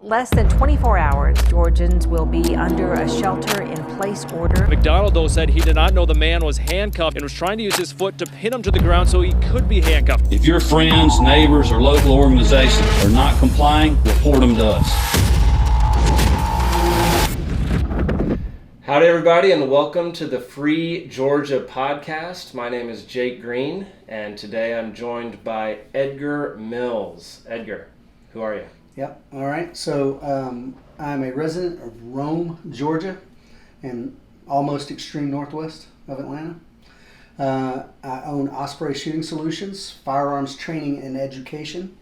less than 24 hours, Georgians will be under a shelter-in-place order. McDonald, though, said he did not know the man was handcuffed and was trying to use his foot to pin him to the ground so he could be handcuffed. If your friends, neighbors, or local organizations are not complying, report them to us. Howdy, everybody, and welcome to the Free Georgia podcast. My name is Jake Green, and today I'm joined by Edgar Mills. Edgar, who are you? Yep. All right. So I'm a resident of Rome, Georgia, and almost extreme northwest of Atlanta. I own Osprey Shooting Solutions, firearms training and education,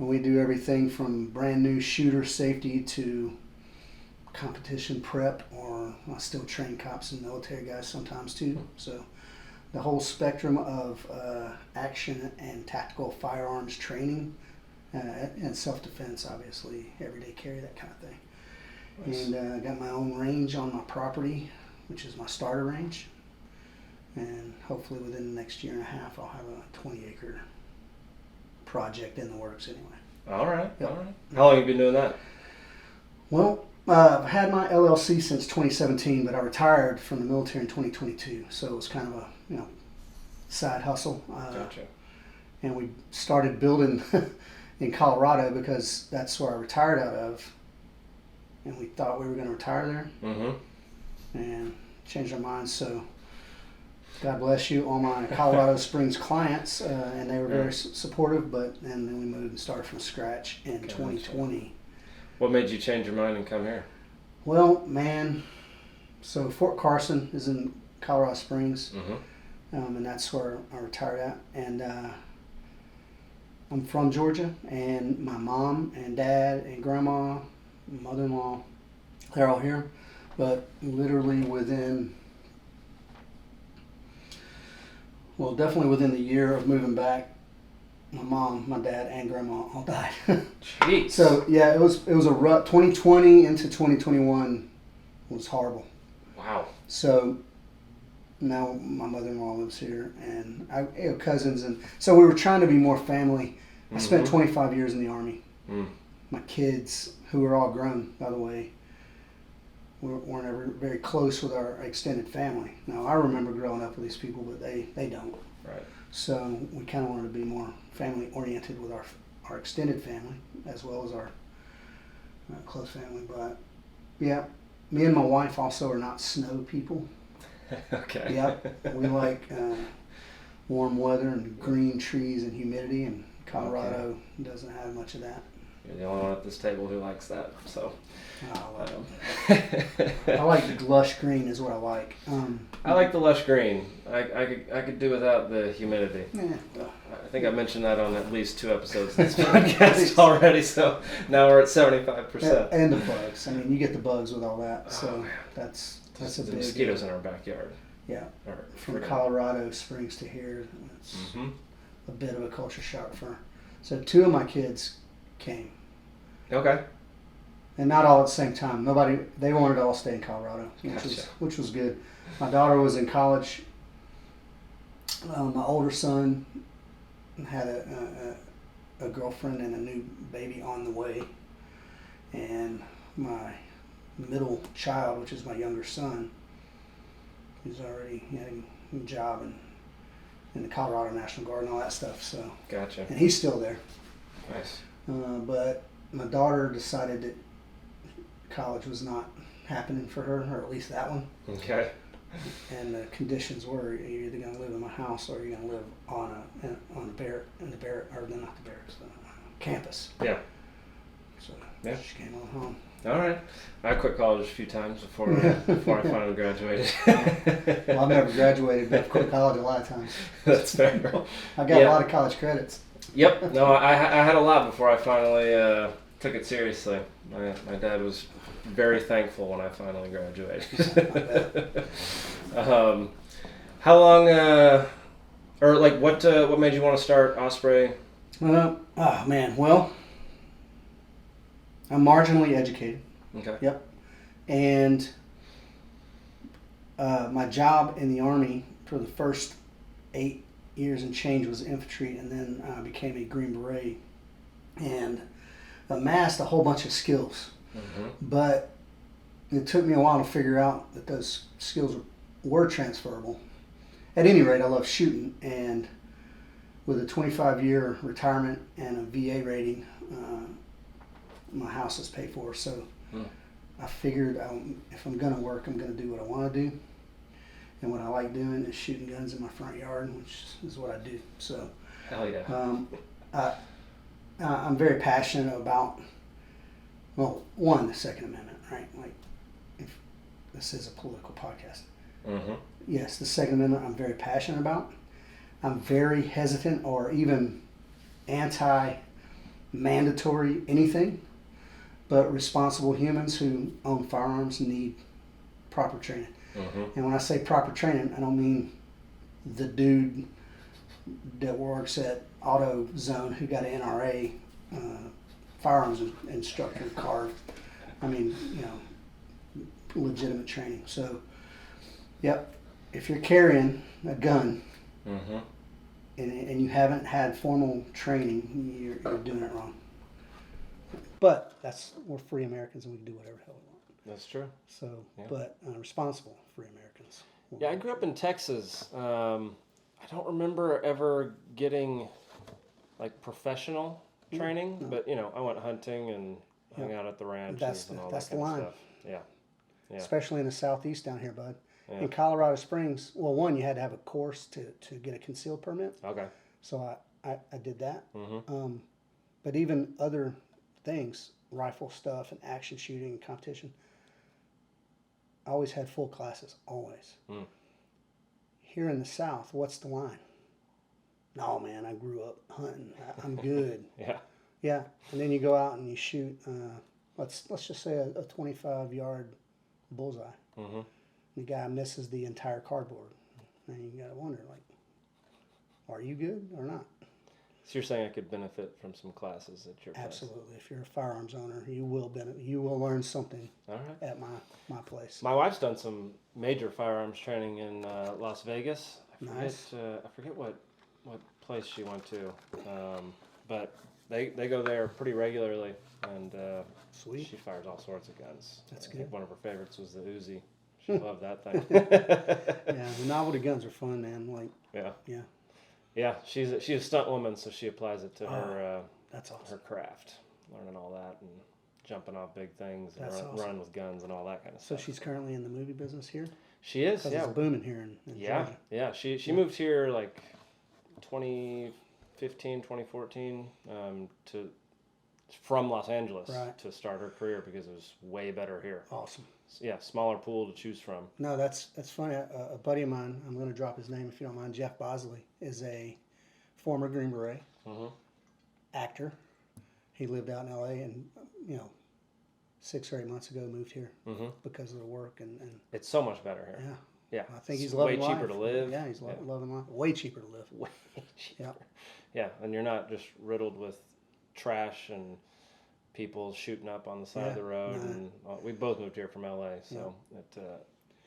and we do everything from brand new shooter safety to competition prep, or I still train cops and military guys sometimes too. So the whole spectrum of action and tactical firearms training. And self-defense, obviously, everyday carry, that kind of thing. Nice. And I got my own range on my property, which is my starter range. And hopefully within the next year and a half, I'll have a 20-acre project in the works anyway. All right, yep. All right. How long have you been doing that? Well, I've had my LLC since 2017, but I retired from the military in 2022. So it was kind of a side hustle. Gotcha. And we started building in Colorado because that's where I retired out of, and we thought we were going to retire there, and changed our minds. So God bless you, all my Colorado Springs clients, and they were very supportive. And then we moved and started from scratch in 2020. What made you change your mind and come here? Well, man, so Fort Carson is in Colorado Springs, and that's where I retired at, and I'm from Georgia, and my mom and dad and grandma, mother-in-law, they're all here. But literally definitely within the year of moving back, my mom, my dad, and grandma all died. Jeez. So yeah, it was a rough 2020 into 2021 was horrible. Wow. So now my mother-in-law lives here, and I cousins, and so we were trying to be more family. I spent 25 years in the Army. My kids, who are all grown, by the way, weren't ever very close with our extended family. Now, I remember growing up with these people, but they don't. Right. So we kind of wanted to be more family-oriented with our extended family, as well as our close family. But, yeah, me and my wife also are not snow people. Okay. Yep. We like warm weather and green trees and humidity, and Colorado doesn't have much of that. You're the only one at this table who likes that, so. I like lush green is what I like. I like the lush green. I could do without the humidity. Yeah. I think I mentioned that on at least 2 episodes of this podcast already, so now we're at 75%. And the bugs. I mean, you get the bugs with all that, so that's a the big mosquitoes in our backyard. Yeah. From Colorado Springs to here, it's a bit of a culture shock so 2 of my kids came. Okay. And not all at the same time. They wanted to all stay in Colorado, which was good. My daughter was in college. My older son had a girlfriend and a new baby on the way. And my middle child, which is my younger son, he's already had a job in the Colorado National Guard and all that stuff. So. Gotcha. And he's still there. Nice. But my daughter decided that college was not happening for her, or at least that one. Okay. And the conditions were, you're either going to live in my house or you're going to live on the campus. Yeah. So yeah. She came on home. All right. I quit college a few times before I finally graduated. Well, I've never graduated, but I've quit college a lot of times. That's fair. I got a lot of college credits. Yep. No, I had a lot before I finally took it seriously. My dad was very thankful when I finally graduated. How long, or like what made you want to start Osprey? Oh man, well, I'm marginally educated. Okay. Yep. And my job in the Army for the first 8 years and change was infantry, and then I became a Green Beret. And amassed a whole bunch of skills. But it took me a while to figure out that those skills were transferable. At any rate, I love shooting, and with a 25-year retirement and a VA rating, my house is paid for. So I figured if I'm going to work, I'm going to do what I want to do. And what I like doing is shooting guns in my front yard, which is what I do. So, Hell yeah. I'm very passionate about, well, one, the Second Amendment, right? Like, if this is a political podcast. Yes, the Second Amendment I'm very passionate about. I'm very hesitant or even anti-mandatory anything, but responsible humans who own firearms need proper training. And when I say proper training, I don't mean the dude that works at AutoZone who got an NRA firearms instructor card. I mean, legitimate training. So, yep, if you're carrying a gun and you haven't had formal training, you're doing it wrong. But we're free Americans and we can do whatever the hell we want. That's true. So, but responsible free Americans. Yeah, I grew up in Texas. I don't remember ever getting like professional training, but I went hunting and hung out at the ranches and all that kind of stuff. Yeah. Especially in the southeast down here, bud. Yeah. In Colorado Springs, well, one, you had to have a course to get a concealed permit. Okay. So I did that. But even other things, rifle stuff and action shooting and competition, I always had full classes, always. Here in the South, what's the line? No, man, I grew up hunting. I'm good. Yeah. And then you go out and you shoot, let's just say a 25-yard bullseye. The guy misses the entire cardboard. And you got to wonder, like, are you good or not? So you're saying I could benefit from some classes at your place? Absolutely. If you're a firearms owner, you will benefit. You will learn something at my place. My wife's done some major firearms training in Las Vegas. I forget what place she went to, but they go there pretty regularly, and Sweet. She fires all sorts of guns. That's I good. think one of her favorites was the Uzi. She loved that thing. Yeah, the novelty guns are fun, man. Like, yeah. She's a stunt woman, so she applies it to her. That's awesome. Her craft, learning all that and jumping off big things and That's awesome. running with guns and all that kind of So stuff. she's currently in the movie business here? She is. Because it's booming here in Georgia. Yeah. She moved here like 2015, 2014 from Los Angeles to start her career because it was way better here. Awesome. Yeah, smaller pool to choose from. No, that's funny. A buddy of mine, I'm going to drop his name if you don't mind, Jeff Bosley, is a former Green Beret actor. He lived out in L.A. and, 6 or 8 months ago moved here because of the work. And it's so much better here. Yeah. I think he's way loving life. cheaper to live. Yeah, he's loving life. Way cheaper to live. Way cheaper. Yeah, and you're not just riddled with trash and people shooting up on the side of the road. And we both moved here from LA, so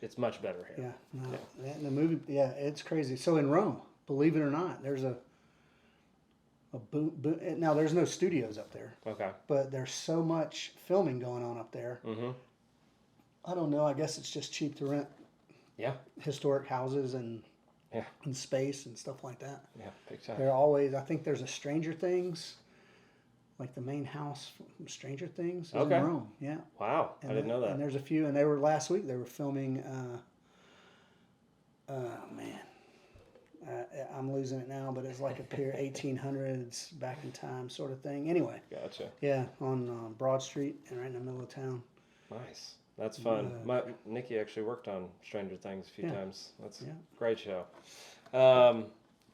it's much better here. And the movie, it's crazy. So in Rome, believe it or not, there's a now there's no studios up there. Okay. But there's so much filming going on up there. I don't know. I guess it's just cheap to rent. Historic houses and space and stuff like that. Yeah, big time. They're always. I think there's a Stranger Things. Like the main house from Stranger Things is in Rome. Yeah. Wow. I didn't know that. And there's a few, and they were last week. They were filming. I'm losing it now, but it's like a 1800s back in time sort of thing. Anyway. Gotcha. Yeah, on Broad Street and right in the middle of town. Nice. That's fun. Nikki actually worked on Stranger Things a few times. That's a great show.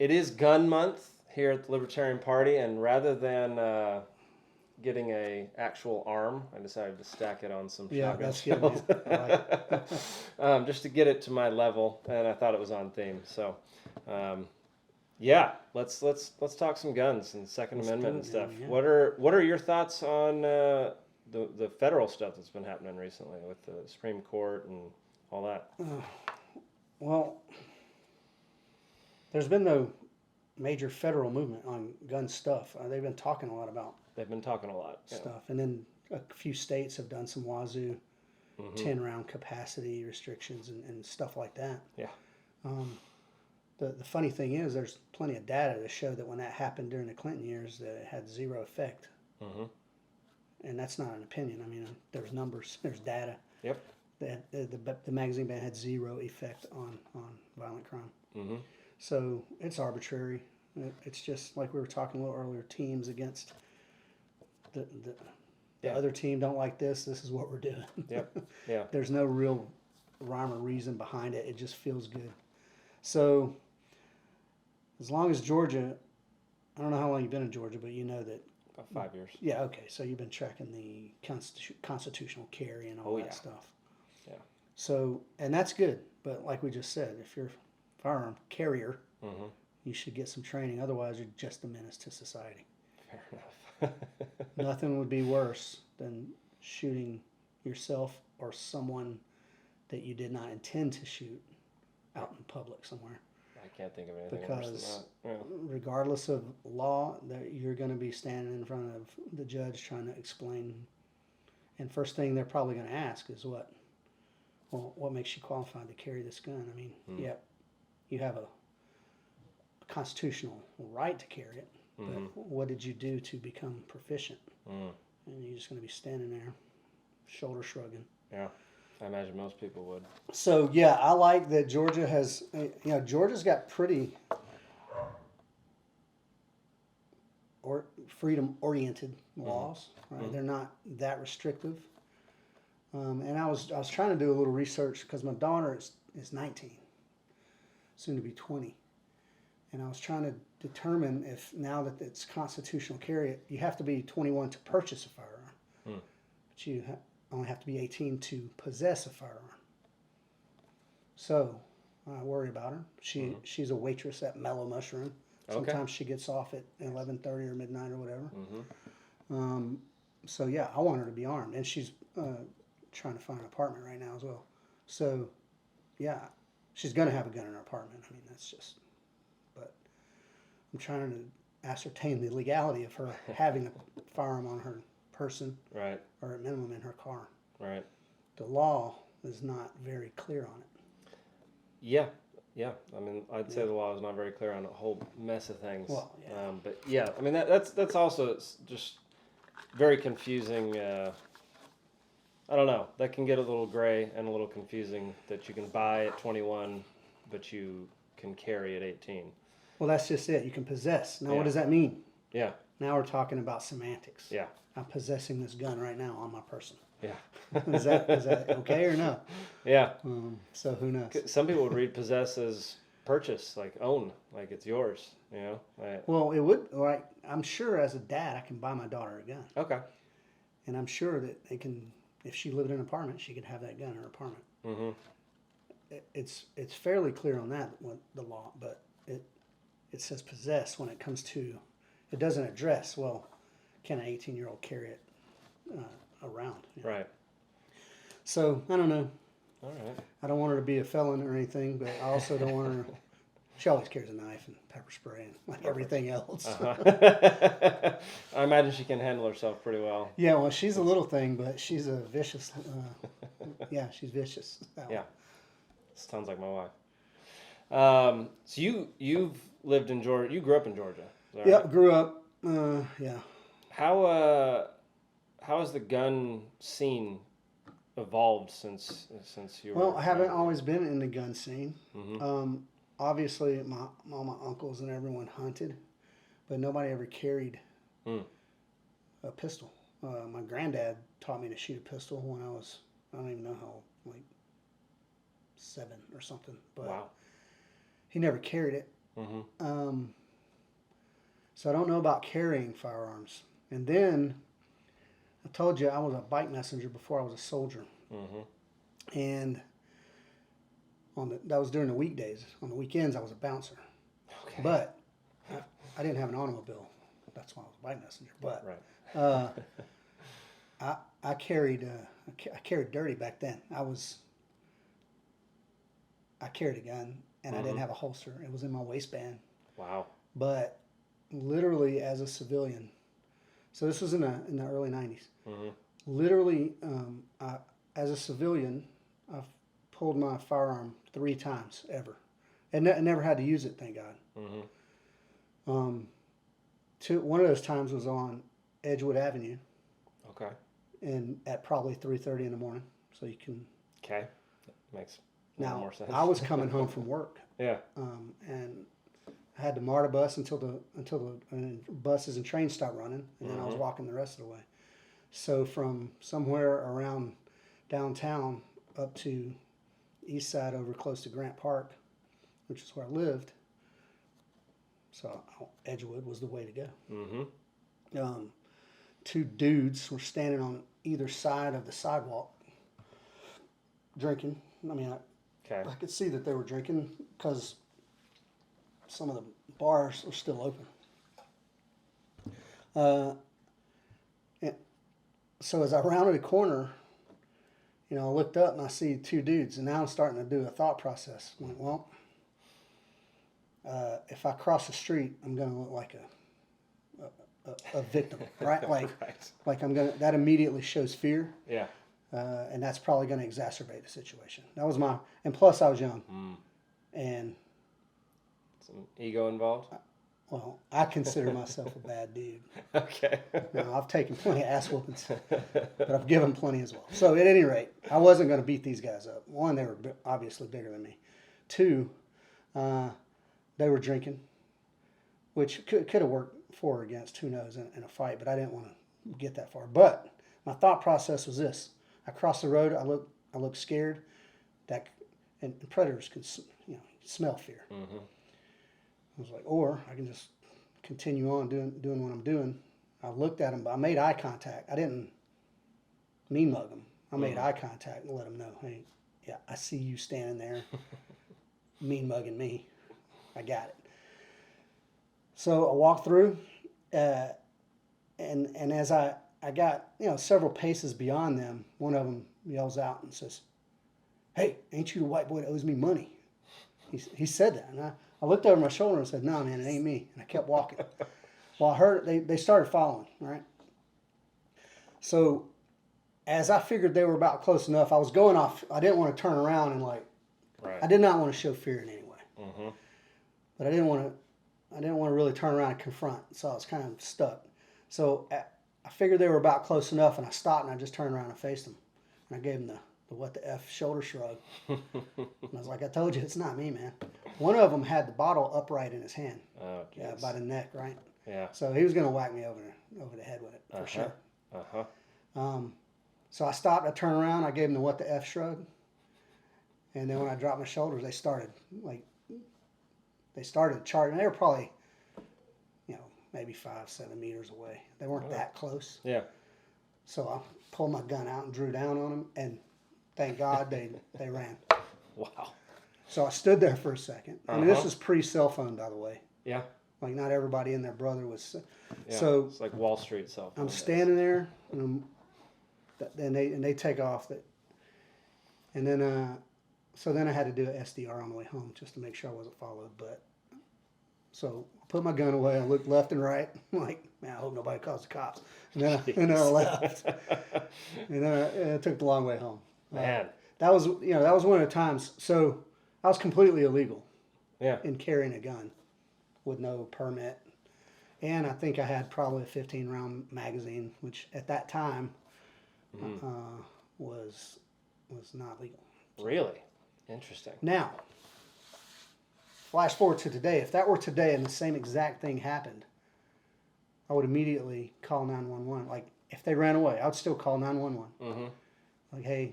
It is Gun Month here at the Libertarian Party, and rather than getting a actual arm, I decided to stack it on some shotgun shells. Just to get it to my level, and I thought it was on theme. So, let's talk some guns and Second Amendment and stuff. Yeah. What are your thoughts on the federal stuff that's been happening recently with the Supreme Court and all that? Well, there's been no major federal movement on gun stuff. They've been talking a lot about they've been talking a lot. Stuff. And then a few states have done some wazoo 10-round capacity restrictions and stuff like that. Yeah. The funny thing is, there's plenty of data to show that when that happened during the Clinton years, that it had zero effect. And that's not an opinion. I mean, there's numbers, there's data. Yep. That the magazine ban had zero effect on violent crime. So it's arbitrary. It's just like we were talking a little earlier, teams against the other team don't like this. This is what we're doing. Yep. Yeah. There's no real rhyme or reason behind it. It just feels good. So as long as Georgia, I don't know how long you've been in Georgia, but you know that. About 5 years. Yeah, okay. So you've been tracking the constitutional carry and all that stuff. Yeah. So, and that's good. But like we just said, if you're a firearm carrier, you should get some training. Otherwise, you're just a menace to society. Fair enough. Nothing would be worse than shooting yourself or someone that you did not intend to shoot out in public somewhere. I can't think of anything worse Because than that. Yeah. regardless of law, that you're going to be standing in front of the judge trying to explain. And first thing they're probably going to ask is what makes you qualified to carry this gun? I mean, yeah, you have a constitutional right to carry it, but what did you do to become proficient? And you're just going to be standing there, shoulder shrugging. Yeah. I imagine most people would. So, yeah, I like that Georgia has, Georgia's got pretty freedom-oriented laws, right? They're not that restrictive. And I was trying to do a little research because my daughter is 19, soon to be 20. And I was trying to determine if now that it's constitutional carry, you have to be 21 to purchase a firearm. But you only have to be 18 to possess a firearm. So I worry about her. She's a waitress at Mellow Mushroom. Sometimes she gets off at 11:30 or midnight or whatever. So yeah, I want her to be armed, and she's trying to find an apartment right now as well. So yeah, she's gonna have a gun in her apartment. I mean, that's just. But I'm trying to ascertain the legality of her having a firearm on her person, right, or at minimum in her car. Right. The law is not very clear on it. Yeah. I mean, I'd say the law is not very clear on a whole mess of things. Well, yeah. But yeah, I mean that's also just very confusing. I don't know. That can get a little gray and a little confusing. That you can buy at 21, but you can carry at 18. Well, that's just it. You can possess. Now, what does that mean? Yeah. Now we're talking about semantics. Yeah. I'm possessing this gun right now on my person. Yeah. Is that okay or no? Yeah. So who knows? Some people would read possess as purchase, like own, like it's yours. You know. Well, it would. Like I'm sure as a dad, I can buy my daughter a gun. Okay. And I'm sure that they can. If she lived in an apartment, she could have that gun in her apartment. It's fairly clear on that the law, but it says possess when it comes to. It doesn't address can an 18-year-old carry it around? You know? Right. So I don't know. All right. I don't want her to be a felon or anything, but I also don't want her. She always carries a knife and pepper spray and like everything else. I imagine she can handle herself pretty well. Yeah, well, she's a little thing, but she's a vicious. She's vicious. Yeah, sounds like my wife. So you've lived in Georgia. You grew up in Georgia. Yep, right? Grew up. Yeah. How has the gun scene evolved since you were? Well, I haven't always been in the gun scene. Obviously, all my uncles and everyone hunted, but nobody ever carried a pistol. My granddad taught me to shoot a pistol when I don't even know how, like 7 or something. But wow. He never carried it. So I don't know about carrying firearms. And then I told you I was a bike messenger before I was a soldier. And that was during the weekdays. On the weekends, I was a bouncer. Okay. But I didn't have an automobile. That's why I was a bike messenger. But right. I carried dirty back then. I carried a gun, and I didn't have a holster. It was in my waistband. Wow. But literally as a civilian, So this was in the early 90s. Mm-hmm. Literally, as a civilian, I've pulled my firearm 3 times ever. And I never had to use it, thank God. Mm-hmm. One of those times was on Edgewood Avenue. Okay. And at probably 3:30 in the morning. So you can... Okay. That makes more sense. I was coming home from work. Yeah. And I had to MARTA bus until the buses and trains stopped running, and then I was walking the rest of the way. So from somewhere around downtown up to east side over close to Grant Park, which is where I lived. So Edgewood was the way to go. Mm-hmm. 2 dudes were standing on either side of the sidewalk drinking. I mean, I could see that they were drinking because some of the bars are still open. And so as I rounded a corner, I looked up and I see 2 dudes, and now I'm starting to do a thought process. I'm like, well, if I cross the street, I'm going to look like a victim, right? Like I'm gonna. That immediately shows fear. Yeah. And that's probably going to exacerbate the situation. That was and plus I was young, and some ego involved. Well, I consider myself a bad dude. Okay. Now, I've taken plenty of ass whoopings, but I've given plenty as well. So at any rate, I wasn't going to beat these guys up. 1, they were obviously bigger than me. 2, they were drinking, which could have worked for or against, who knows, in a fight, but I didn't want to get that far. But my thought process was this. I crossed the road, I looked scared, and predators can smell fear. Mm-hmm. I was like, or I can just continue on doing what I'm doing. I looked at him, but I made eye contact. I didn't mean mug him. I made eye contact and let him know, hey, yeah, I see you standing there mean mugging me. I got it. So I walked through, and as I got several paces beyond them, one of them yells out and says, "Hey, ain't you the white boy that owes me money?" He said that, and I looked over my shoulder and said, "No, man, it ain't me." And I kept walking. Well, I heard they started following, right? So as I figured they were about close enough, I was going off. I didn't want to turn around and I did not want to show fear in any way. Mm-hmm. But I didn't want to really turn around and confront, so I was kind of stuck. So I figured they were about close enough, and I stopped and I just turned around and faced them. And I gave them the what the F shoulder shrug. And I was like, I told you, it's not me, man. One of them had the bottle upright in his hand. Oh, yeah, by the neck, right? Yeah. So he was going to whack me over the head with it, for sure. So I stopped, I turned around, I gave them the what the F shrug. And then when I dropped my shoulders, they started charging. They were probably, maybe 5-7 meters away. They weren't that close. Yeah. So I pulled my gun out and drew down on them, and thank God they ran. Wow. So I stood there for a second. I mean, this is pre-cell phone, by the way. Yeah. Like, not everybody and their brother was. Yeah. So it's like Wall Street cell phone. I'm standing there, and they take off. And then, so then I had to do an SDR on the way home just to make sure I wasn't followed. But so I put my gun away. I looked left and right. I'm like, man, I hope nobody calls the cops. And then I left. And then I took the long way home. Man, that was one of the times. So I was completely illegal. Yeah. In carrying a gun with no permit, and I think I had probably a 15-round magazine, which at that time was not legal. Really? Interesting. Now, flash forward to today. If that were today and the same exact thing happened, I would immediately call 911. Like, if they ran away, I would still call 911. Mm-hmm. Like, hey,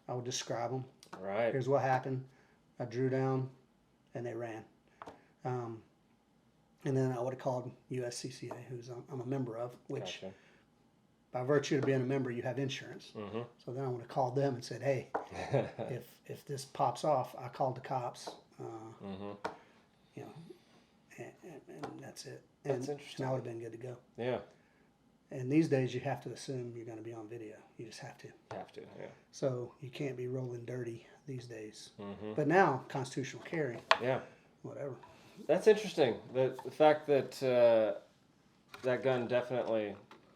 I would describe them. Right. Here's what happened. I drew down, and they ran. And then I would have called USCCA, who's I'm a member of, which by virtue of being a member, you have insurance. Mm-hmm. So then I would have called them and said, hey, if this pops off, I called the cops. And that's it. That's interesting. And I would have been good to go. Yeah. And these days, you have to assume you're going to be on video. You just have to. Have to, yeah. So you can't be rolling dirty these days. Mm-hmm. But now, constitutional carry. Yeah. Whatever. That's interesting. The fact that that gun definitely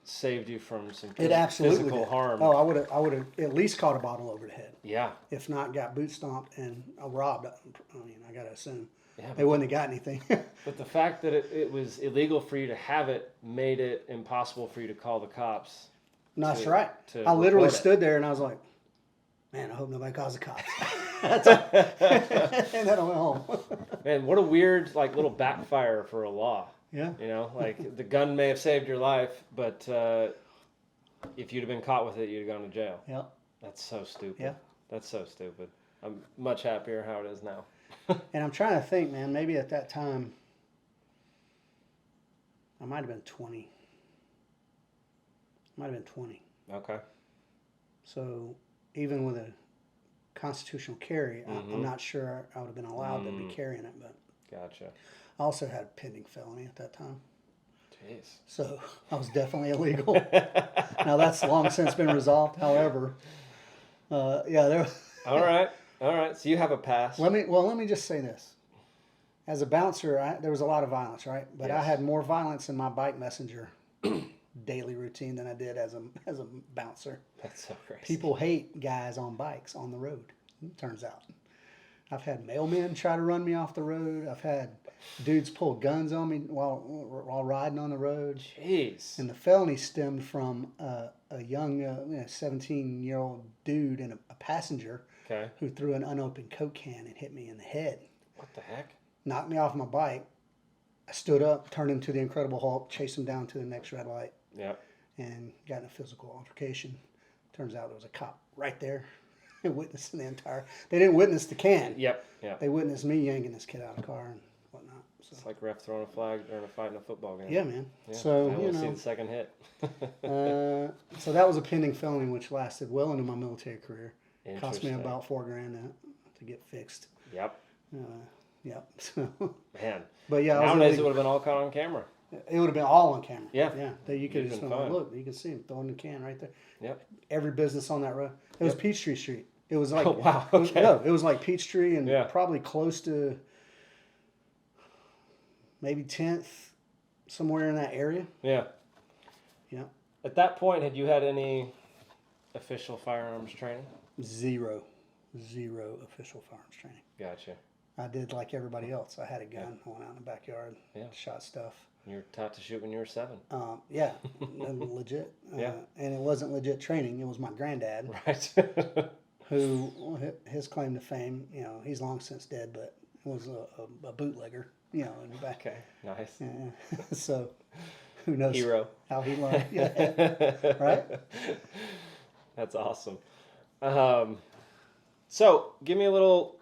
saved you from some It absolutely physical did. harm. Oh, I would have at least caught a bottle over the head. Yeah. If not, got boot stomped and robbed. I mean, I gotta assume Yeah, they wouldn't have got anything. But the fact that it was illegal for you to have it made it impossible for you to call the cops. No, that's right. to I literally report it. stood there and I was like, man, I hope nobody calls the cops. That's all. And then I went home. Man, what a weird like little backfire for a law. Yeah. You know, like the gun may have saved your life, but if you'd have been caught with it, you'd have gone to jail. Yeah. That's so stupid. Yeah. That's so stupid. I'm much happier how it is now. And I'm trying to think, man, maybe at that time, I might have been 20. Okay. So even with a constitutional carry, I'm not sure I would have been allowed to be carrying it, but Gotcha. I also had a pending felony at that time. Jeez. So I was definitely illegal. Now that's long since been resolved. However, yeah, there. All right. So you have a pass. Let me just say this. As a bouncer, there was a lot of violence, right? But I Yes. had more violence in my bike messenger daily routine than I did as a bouncer. That's so crazy. People hate guys on bikes on the road, it turns out. I've had mailmen try to run me off the road. I've had dudes pull guns on me while riding on the road. Jeez. And the felony stemmed from a young 17-year-old dude and a passenger Okay. who threw an unopened Coke can and hit me in the head. What the heck? Knocked me off my bike. I stood up, turned into the Incredible Hulk, chased him down to the next red light, Yep. and got in a physical altercation. Turns out there was a cop right there witnessing the entire... They didn't witness the can. Yep. They witnessed me yanking this kid out of the car and whatnot. So. It's like ref throwing a flag during a fight in a football game. Yeah, man. Yeah. So, I you want to see know, the second hit. so that was a pending felony, which lasted well into my military career. Cost me Interesting. about $4,000 to get fixed. Yep. Yep. So, Man. but yeah, Nowadays it would have been all caught on camera. it would have been all on camera. Yeah. Yeah. That you could You'd just been been like, fine. look, you can see him throwing the can right there. Yep. Every business on that road. It was Yep. Peachtree Street. It was like Oh, wow. it was- Okay. no, it was like Peachtree and Yeah. probably close to maybe 10th, somewhere in that area. Yeah. Yeah. At that point, had you had any official firearms training? Zero official firearms training. Gotcha. I did like everybody else. I had a gun. I went out in the backyard, Yeah. shot stuff. You were taught to shoot when you were 7. Yeah, legit. Yeah. And it wasn't legit training. It was my granddad, Right. who his claim to fame, he's long since dead, but was a bootlegger, in the back. Okay. Nice. Yeah. So who knows Hero. how he learned. Yeah. Right? That's awesome. So give me a little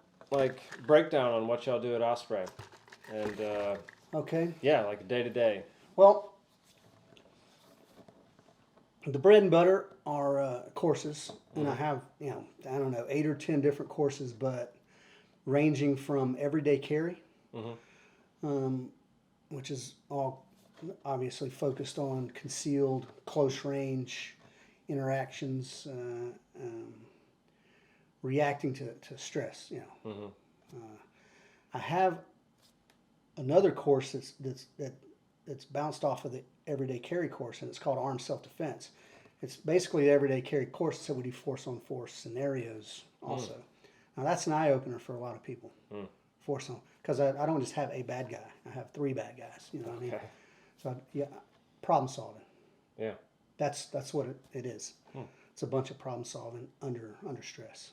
breakdown on what y'all do at Osprey, and Okay. yeah, like day to day. Well, the bread and butter are courses, and I have, I don't know, 8 or 10 different courses, but ranging from everyday carry, which is all obviously focused on concealed, close range interactions, reacting to stress. I have another course that's bounced off of the everyday carry course, and it's called Armed Self-Defense. It's basically the everyday carry course, so we do force-on-force scenarios also. Now that's an eye-opener for a lot of people. Force on, because I don't just have a bad guy. I have 3 bad guys. You know what I mean? So problem solving. Yeah. That's what it is. It's a bunch of problem solving under stress.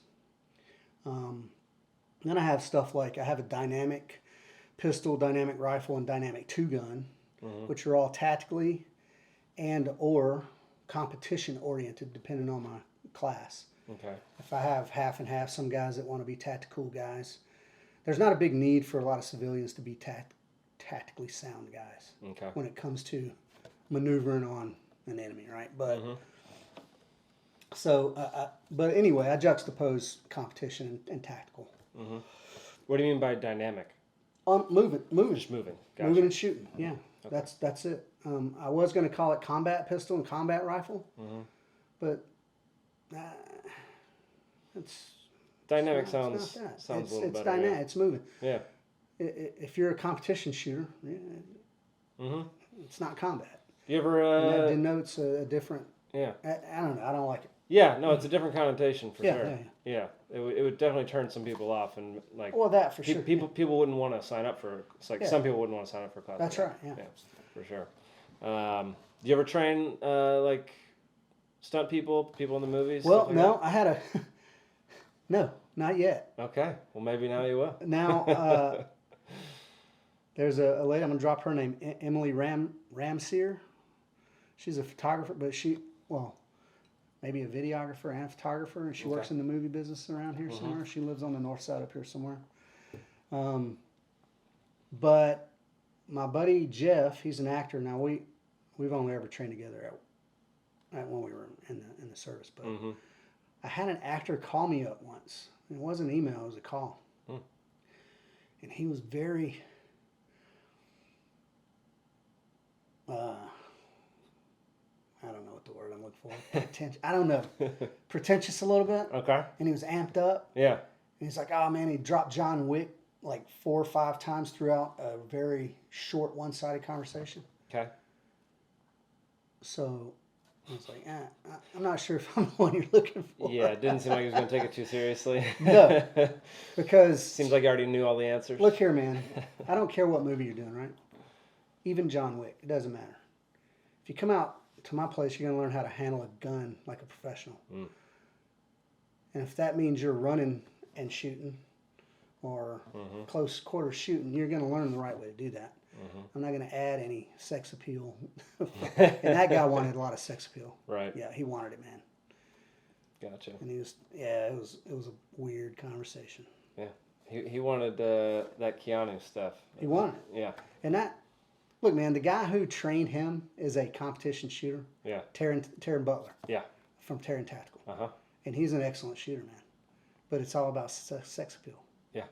Then I have stuff like I have a dynamic pistol, dynamic rifle, and dynamic 2-gun, which are all tactically and or competition oriented, depending on my class. Okay. If I have half and half, some guys that want to be tactical guys. There's not a big need for a lot of civilians to be tactically sound guys when it comes to maneuvering on an enemy, right? But but anyway, I juxtapose competition and tactical. What do you mean by dynamic? Moving, Just moving. Gotcha. moving and shooting. Yeah, that's it. I was going to call it combat pistol and combat rifle, but it's Dynamic it's not sounds that. sounds It's a little it's better. dynamic. It's moving. Yeah. If you're a competition shooter, it's not combat. You ever? And that denotes a different. Yeah. I don't know. I don't like it. Yeah, no, it's a different connotation for sure. Yeah. Yeah, it would definitely turn some people off, and like. Well, that for sure. People wouldn't want to sign up for. It's like some people wouldn't want to sign up for a class. That's right. Yeah. For sure. Do you ever train like stunt people in the movies? Well, like no, that? I had a. No, not yet. Okay. Well, maybe now you will. Now, there's a lady, I'm going to drop her name, Emily Ramseer. She's a photographer, but maybe a videographer and a photographer, and she works in the movie business around here somewhere. She lives on the north side up here somewhere. But my buddy Jeff, he's an actor. Now, we've only ever trained together at when we were in the service, but I had an actor call me up once. It wasn't an email, it was a call. And he was very I don't know what the word I'm looking for. I don't know. Pretentious a little bit. Okay. And he was amped up. Yeah. And he's like, oh man, he dropped John Wick like 4 or 5 times throughout a very short one-sided conversation. Okay. So I was like, I'm not sure if I'm the one you're looking for. Yeah, it didn't seem like he was going to take it too seriously. No, because... Seems like you already knew all the answers. Look here, man. I don't care what movie you're doing, right? Even John Wick. It doesn't matter. If you come out to my place, you're going to learn how to handle a gun like a professional. And if that means you're running and shooting or close quarter shooting, you're going to learn the right way to do that. I'm not going to add any sex appeal. And that guy wanted a lot of sex appeal. Right. Yeah, he wanted it, man. Gotcha. And he was, it was a weird conversation. Yeah. He wanted that Keanu stuff. He wanted it. Yeah. And that, look, man, the guy who trained him is a competition shooter. Yeah. Taryn Butler. Yeah. From Taryn Tactical. Uh-huh. And he's an excellent shooter, man. But it's all about sex appeal. Yeah.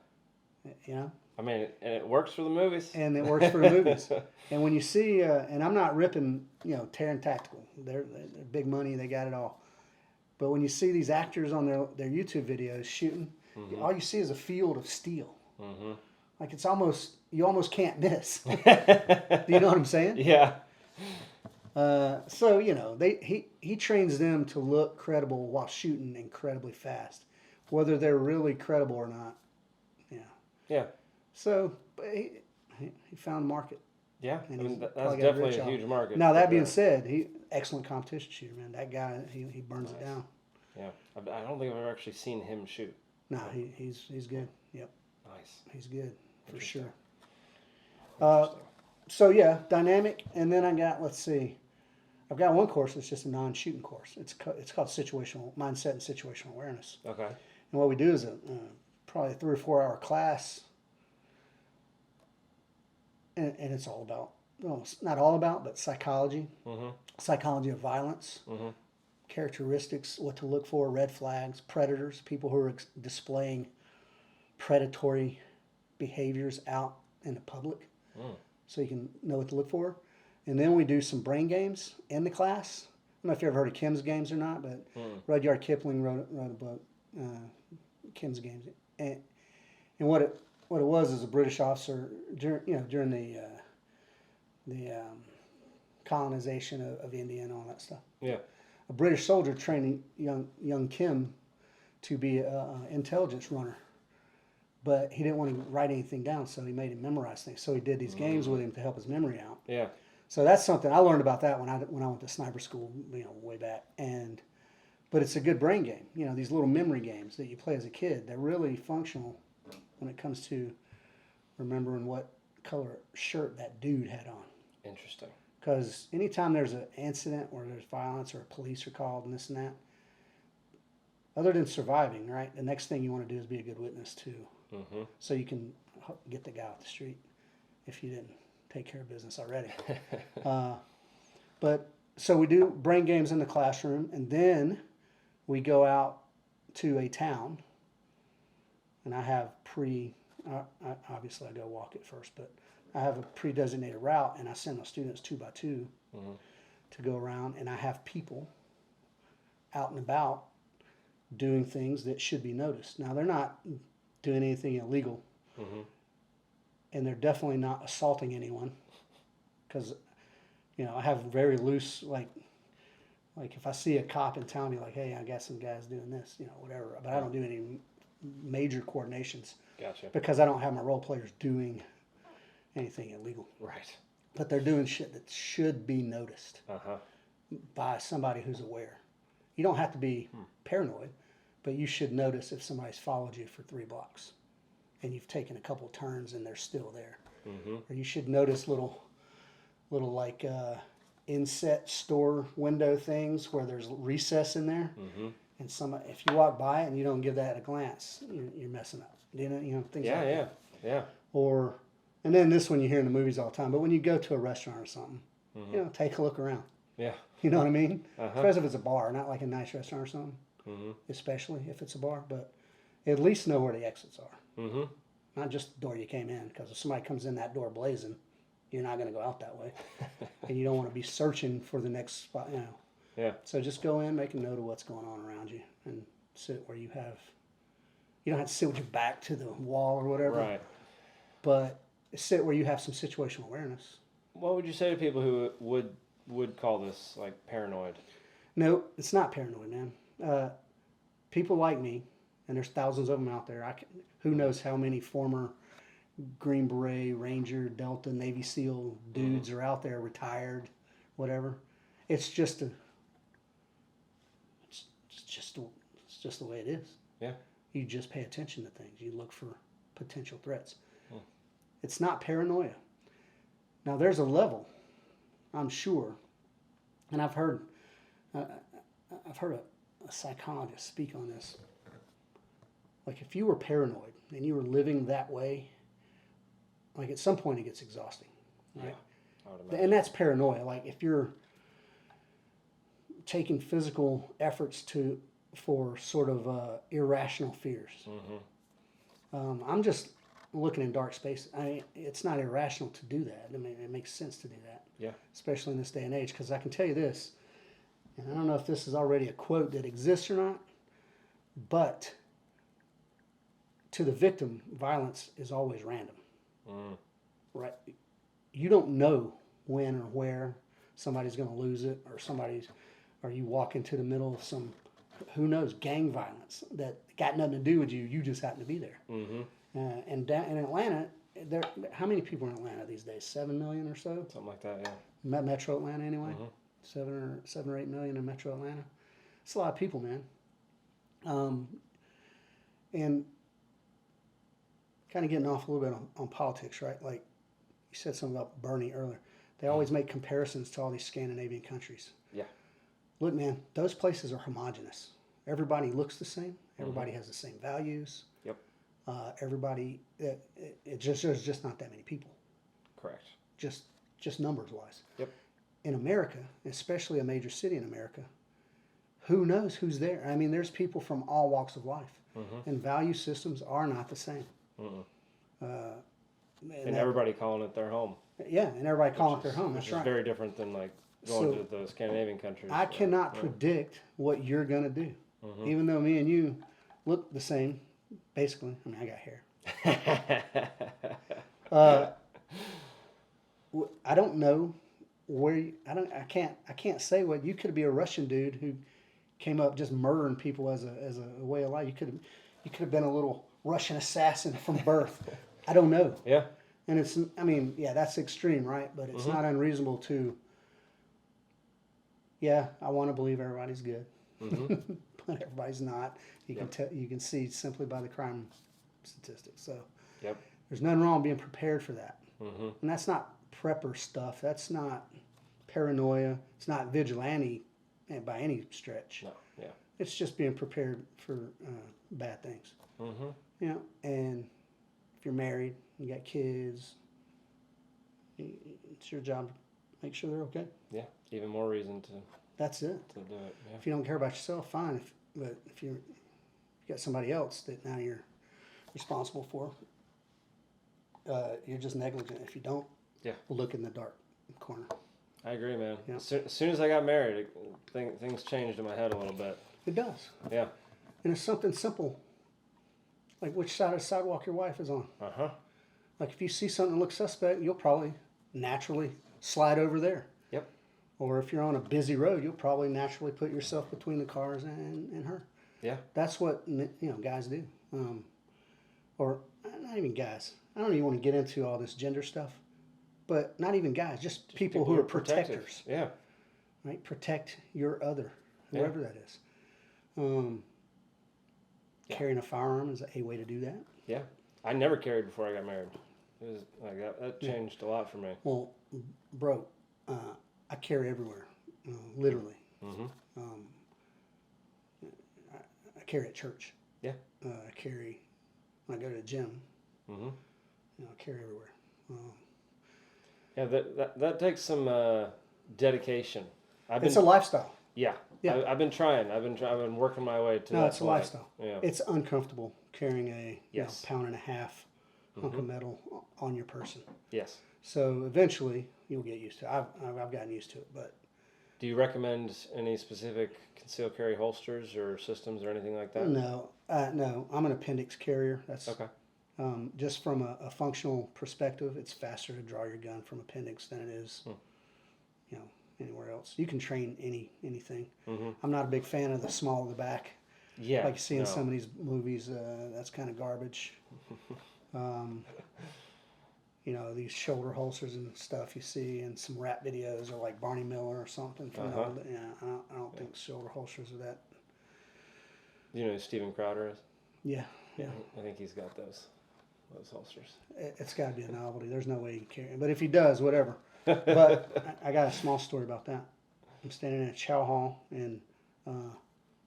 You know? I mean, and it works for the movies. And it works for the movies. And when you see, and I'm not ripping, Taryn Tactical. They're big money. They got it all. But when you see these actors on their YouTube videos shooting, all you see is a field of steel. Like it's you almost can't miss. Do you know what I'm saying? Yeah. So, he trains them to look credible while shooting incredibly fast, whether they're really credible or not. Yeah. Yeah. So he found a market. Yeah, And I mean, that's probably got definitely rich a off huge market. Now, that being said, excellent competition shooter, man. That guy, he burns it down. Yeah, I don't think I've ever actually seen him shoot. No, he's good. Yep. Nice. He's good, for sure. So, yeah, dynamic. And then I got, I've got one course that's just a non-shooting course. It's called Situational Mindset and Situational Awareness. Okay. And what we do is probably a 3 or 4 hour class. And it's all about, not all about, but psychology. Psychology of violence. Characteristics, what to look for, red flags, predators, people who are displaying predatory behaviors out in the public. So you can know what to look for. And then we do some brain games in the class. I don't know if you ever heard of Kim's Games or not, but Rudyard Kipling wrote a book, Kim's Games. And what it was is a British officer during the colonization of India and all that stuff. Yeah. A British soldier training young Kim to be an intelligence runner, but he didn't want to write anything down, so he made him memorize things. So he did these games with him to help his memory out. Yeah. So that's something I learned about that when I went to sniper school, way back. But it's a good brain game. These little memory games that you play as a kid. They're really functional when it comes to remembering what color shirt that dude had on. Interesting. Because anytime there's an incident where there's violence or police are called and this and that, other than surviving, right, the next thing you want to do is be a good witness too. So you can get the guy off the street if you didn't take care of business already. But so we do brain games in the classroom, and then we go out to a town, and I have obviously I go walk it first, but I have a pre-designated route, and I send my students 2 by 2 to go around, and I have people out and about doing things that should be noticed. Now, they're not doing anything illegal, and they're definitely not assaulting anyone, because, You know, I have very loose, like if I see a cop and tell me like, hey, I got some guys doing this, you know, whatever. But I don't do any major coordinations. Gotcha. Because I don't have my role players doing anything illegal. Right. But they're doing shit that should be noticed by somebody who's aware. You don't have to be paranoid, but you should notice if somebody's followed you for 3 blocks and you've taken a couple turns and they're still there. Or you should notice little like inset store window things where there's recess in there. And if you walk by it and you don't give that a glance, you're messing up. You know things like that. Yeah. Or, and then this one you hear in the movies all the time, but when you go to a restaurant or something, you know, take a look around. Yeah. You know what I mean? Especially if it's a bar, not like a nice restaurant or something. Especially if it's a bar, but at least know where the exits are. Not just the door you came in, because if somebody comes in that door blazing, you're not going to go out that way. And you don't want to be searching for the next spot, you know. Yeah. So just go in, make a note of what's going on around you, and sit where you don't have to sit with your back to the wall or whatever. Right. But sit where you have some situational awareness. What would you say to people who would call this like paranoid? No, it's not paranoid, man. People like me, and there's thousands of them out there. Who knows how many former Green Beret, Ranger, Delta, Navy SEAL dudes are out there, retired, whatever. It's just the way it is. Yeah. You just pay attention to things. You look for potential threats. It's not paranoia. Now there's a level, I'm sure, and I've heard a psychologist speak on this. Like if you were paranoid and you were living that way, like at some point it gets exhausting, right? Yeah, and that's paranoia. Like if you're taking physical efforts for sort of irrational fears. I'm just looking in dark space. It's not irrational to do that. I mean, it makes sense to do that. Yeah. Especially in this day and age, because I can tell you this, and I don't know if this is already a quote that exists or not, but to the victim, violence is always random. Right? You don't know when or where somebody's going to lose it, or you walk into the middle of some, who knows, gang violence that got nothing to do with you. You just happen to be there. And down in Atlanta, how many people are in Atlanta these days? 7 million or so? Something like that, yeah. Metro Atlanta, anyway. 7 or 8 million in Metro Atlanta. It's a lot of people, man. And kind of getting off a little bit on politics, right? Like you said something about Bernie earlier. They always make comparisons to all these Scandinavian countries. Yeah. Look, man, those places are homogenous. Everybody looks the same. Everybody has the same values. Yep. Everybody, there's just not that many people. Correct. Just numbers wise. Yep. In America, especially a major city in America, who knows who's there? I mean, there's people from all walks of life, and value systems are not the same. And everybody calling it their home. Yeah, and everybody calling it their home. That's Which is right. very different than like going to the Scandinavian countries. I cannot predict what you're going to do. Even though me and you look the same, basically. I mean, I got hair. I don't know where I can't say what you could be a Russian dude who came up just murdering people as a way of life. You could have been a little Russian assassin from birth. I don't know. Yeah. And that's extreme, right? But it's not unreasonable to. Yeah, I want to believe everybody's good, but everybody's not. You can see simply by the crime statistics. So there's nothing wrong with being prepared for that. And that's not prepper stuff. That's not paranoia. It's not vigilante by any stretch. No. Yeah. It's just being prepared for bad things. You know, and if you're married, you got kids, it's your job to make sure they're okay. Yeah. Even more reason to. That's it. To do it. Yeah. If you don't care about yourself, fine. But if you got somebody else that now you're responsible for, you're just negligent if you don't look in the dark corner. I agree, man. Yeah. As soon as I got married, things changed in my head a little bit. It does. Yeah. And it's something simple, like which side of the sidewalk your wife is on. Like if you see something that looks suspect, you'll probably naturally slide over there. Yep. Or if you're on a busy road, you'll probably naturally put yourself between the cars and her. Yeah. That's what, guys do. Or not even guys. I don't even want to get into all this gender stuff. But not even guys, just people who are protectors. Yeah. Right? Protect your other, whoever that is. Carrying a firearm is a way to do that. Yeah. I never carried before I got married. It was like that changed a lot for me. Well, bro, I carry everywhere, literally. Mm-hmm. I carry at church. Yeah. I carry when I go to the gym. Mm-hmm. I carry everywhere. Yeah, that takes some dedication. It's a lifestyle. Yeah. I've been trying. I've been working my way to that. No, it's a lifestyle. Yeah. It's uncomfortable carrying a pound and a half hunk of metal on your person. Yes. So eventually you'll get used to it. I've gotten used to it, but. Do you recommend any specific concealed carry holsters or systems or anything like that? No. I'm an appendix carrier. That's okay. Just from a functional perspective, it's faster to draw your gun from appendix than it is, anywhere else. You can train anything. Mm-hmm. I'm not a big fan of the small of the back. Yeah. Like you see in some of these movies, that's kind of garbage. These shoulder holsters and stuff you see in some rap videos, or like Barney Miller or something. From I don't think shoulder holsters are that. You know who Steven Crowder is? Yeah. I think he's got those holsters. It's got to be a novelty. There's no way he can carry it. But if he does, whatever. But I got a small story about that. I'm standing in a chow hall in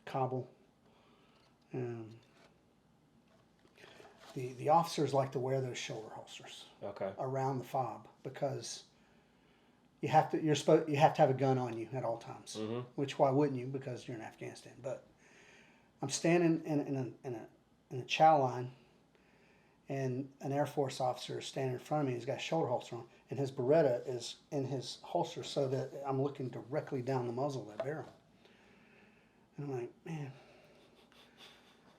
Kabul. The officers like to wear those shoulder holsters around the fob because you have to have a gun on you at all times. Mm-hmm. Which why wouldn't you? Because you're in Afghanistan. But I'm standing in a chow line, and an Air Force officer is standing in front of me. He's got a shoulder holster on, and his Beretta is in his holster so that I'm looking directly down the muzzle of that barrel. And I'm like, man.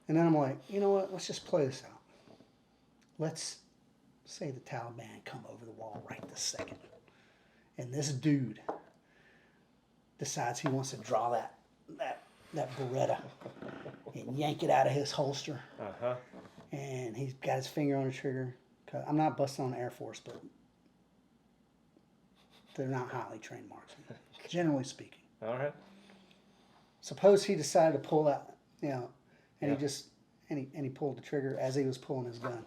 And then I'm like, you know what? Let's just play this out. Let's say the Taliban come over the wall right this second, and this dude decides he wants to draw that Beretta and yank it out of his holster. Uh-huh. And he's got his finger on the trigger. I'm not busting on the Air Force, but they're not highly trained marksmen, generally speaking. All right. Suppose he decided to pull out, and he pulled the trigger as he was pulling his gun.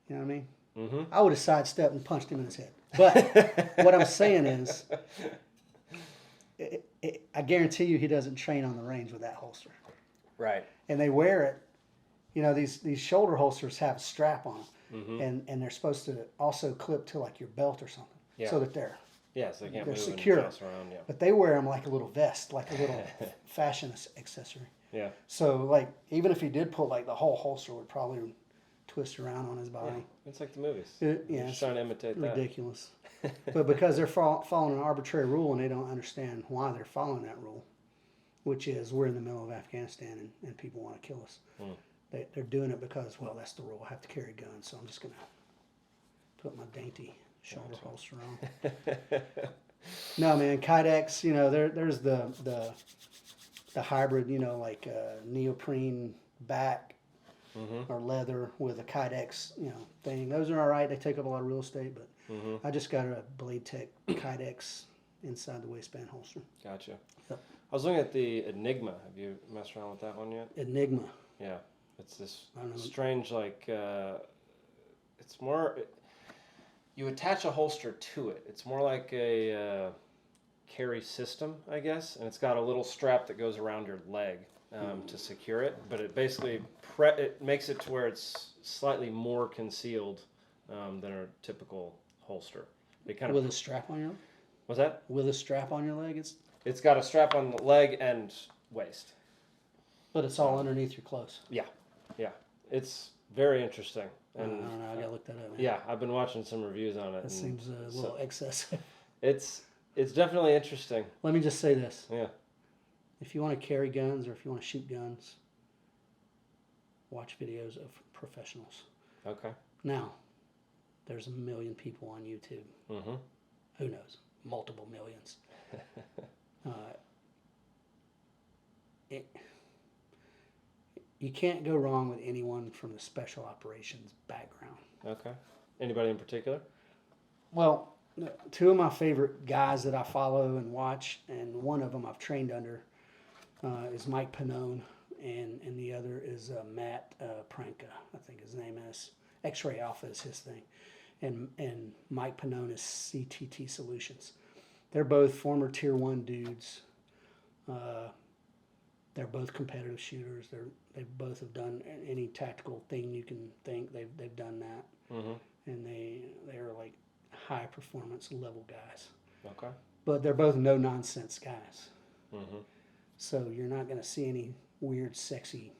You know what I mean? Mm-hmm. I would have sidestepped and punched him in his head. But what I'm saying is, I guarantee you he doesn't train on the range with that holster. Right. And they wear it. These shoulder holsters have a strap on them. Mm-hmm. And they're supposed to also clip to like your belt or something. So that they're so they can't move secure. And toss around. Yeah. But they wear them like a little vest, like a little fashion accessory. Yeah. So like even if he did pull, like the whole holster would probably twist around on his body. Yeah. It's like the movies. It's trying to imitate ridiculous. But because they're following an arbitrary rule and they don't understand why they're following that rule, which is we're in the middle of Afghanistan and people want to kill us. They're doing it because, that's the rule. I have to carry a gun, so I'm just going to put my dainty shoulder holster on. No, man, Kydex, there's the hybrid, like neoprene back or leather with a Kydex, thing. Those are all right. They take up a lot of real estate, but I just got a Blade Tech Kydex inside the waistband holster. Gotcha. Yep. I was looking at the Enigma. Have you messed around with that one yet? Enigma. Yeah. It's this strange, it's more, you attach a holster to it. It's more like a carry system, I guess, and it's got a little strap that goes around your leg to secure it, but it basically it makes it to where it's slightly more concealed than a typical holster. With a strap on your leg? What's that? With a strap on your leg? It's got a strap on the leg and waist. But it's all underneath your clothes. Yeah. Yeah. It's very interesting. And I don't know. I gotta look that up. Man. Yeah, I've been watching some reviews on it. That seems a little excessive. It's definitely interesting. Let me just say this. Yeah. If you want to carry guns or if you want to shoot guns, watch videos of professionals. Okay. Now, there's 1 million people on YouTube. Mm-hmm. Who knows? Multiple millions. You can't go wrong with anyone from the special operations background. Okay. Anybody in particular? Well, two of my favorite guys that I follow and watch, and one of them I've trained under, is Mike Pannone, and the other is Matt Pranka, I think his name is. X-Ray Alpha is his thing. And Mike Pannone is CTT Solutions. They're both former Tier 1 dudes. They're both competitive shooters. They both have done any tactical thing you can think. They've done that, and they're like high performance level guys. Okay. But they're both no nonsense guys. So you're not going to see any weird, sexy,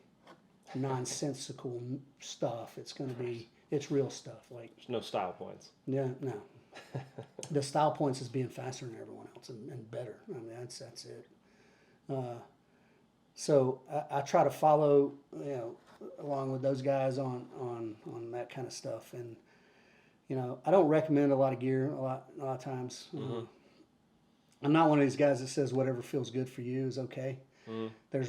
nonsensical stuff. It's real stuff. Like There's no style points. no. The style points is being faster than everyone else and better. I mean that's it. So I try to follow, along with those guys on that kind of stuff, and I don't recommend a lot of gear a lot of times. I'm not one of these guys that says whatever feels good for you is okay. There's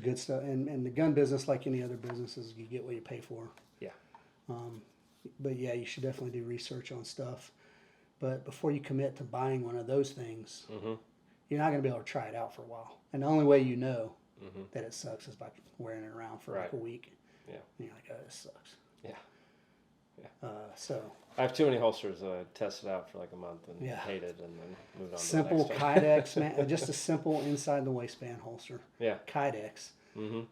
good stuff, and the gun business, like any other businesses, you get what you pay for. Yeah. But yeah, you should definitely do research on stuff. But before you commit to buying one of those things, you're not going to be able to try it out for a while. And the only way you know that it sucks is by wearing it around for like a week. Yeah. And you're like, oh, this sucks. Yeah. So I have too many holsters that I tested out for like a month and hated, and then moved on simple to the next one. Kydex, man, just a simple inside the waistband holster. Yeah. Kydex. And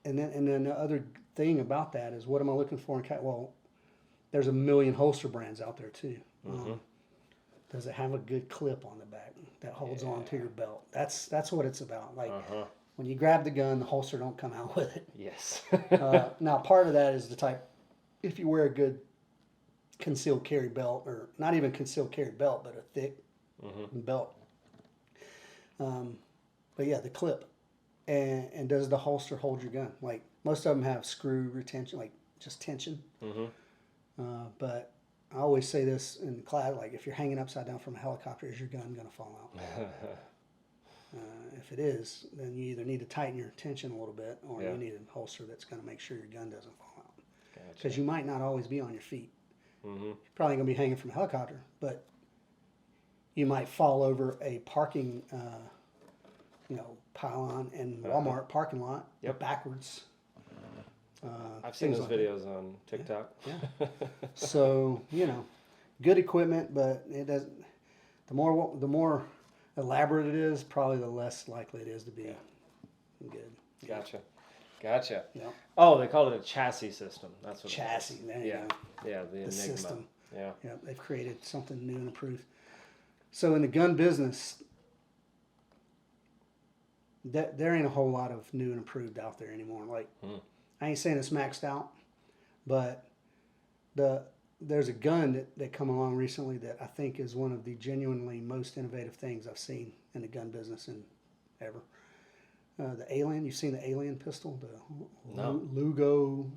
then the other thing about that is, what am I looking for in Kydex? Well, there's a million holster brands out there too. Does it have a good clip on the back that holds on to your belt? That's what it's about. Like when you grab the gun, the holster don't come out with it. Yes. Now, part of that is the type. If you wear a good concealed carry belt, or not even concealed carry belt, but a thick belt. But yeah, the clip. And does the holster hold your gun? Like most of them have screw retention, like just tension. But I always say this in class, like if you're hanging upside down from a helicopter, is your gun going to fall out? If it is, then you either need to tighten your tension a little bit, or you need a holster that's going to make sure your gun doesn't fall out. Because you might not always be on your feet. You're probably going to be hanging from a helicopter, but you might fall over a parking pylon in Walmart parking lot backwards. I've seen those videos on TikTok. Yeah. So good equipment, but it doesn't. The more elaborate it is, probably the less likely it is to be good. Gotcha. Yep. Oh, they called it a chassis system. That's what chassis. There you go. Yeah, the Enigma. System. Yeah. Yeah, they've created something new and improved. So in the gun business, there ain't a whole lot of new and improved out there anymore. Like, I ain't saying it's maxed out, but there's a gun that come along recently that I think is one of the genuinely most innovative things I've seen in the gun business ever. The Alien, you've seen the Alien pistol? The Lugo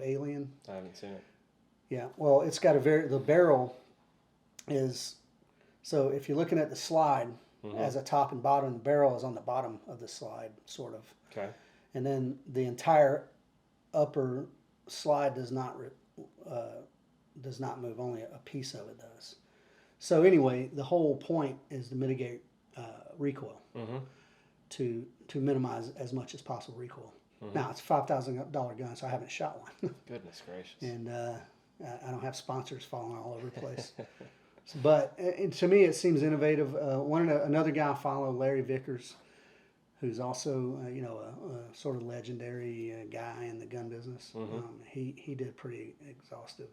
Alien? I haven't seen it. Yeah, well, it's got the barrel is, so if you're looking at the slide as a top and bottom, the barrel is on the bottom of the slide, sort of. Okay. And then the entire upper slide does not move, only a piece of it does. So anyway, the whole point is to mitigate recoil, to minimize as much as possible recoil. Now, it's a $5,000 gun, so I haven't shot one. Goodness gracious. And I don't have sponsors falling all over the place. But to me, it seems innovative. Another guy I follow, Larry Vickers, who's also a sort of legendary guy in the gun business. He did pretty exhaustive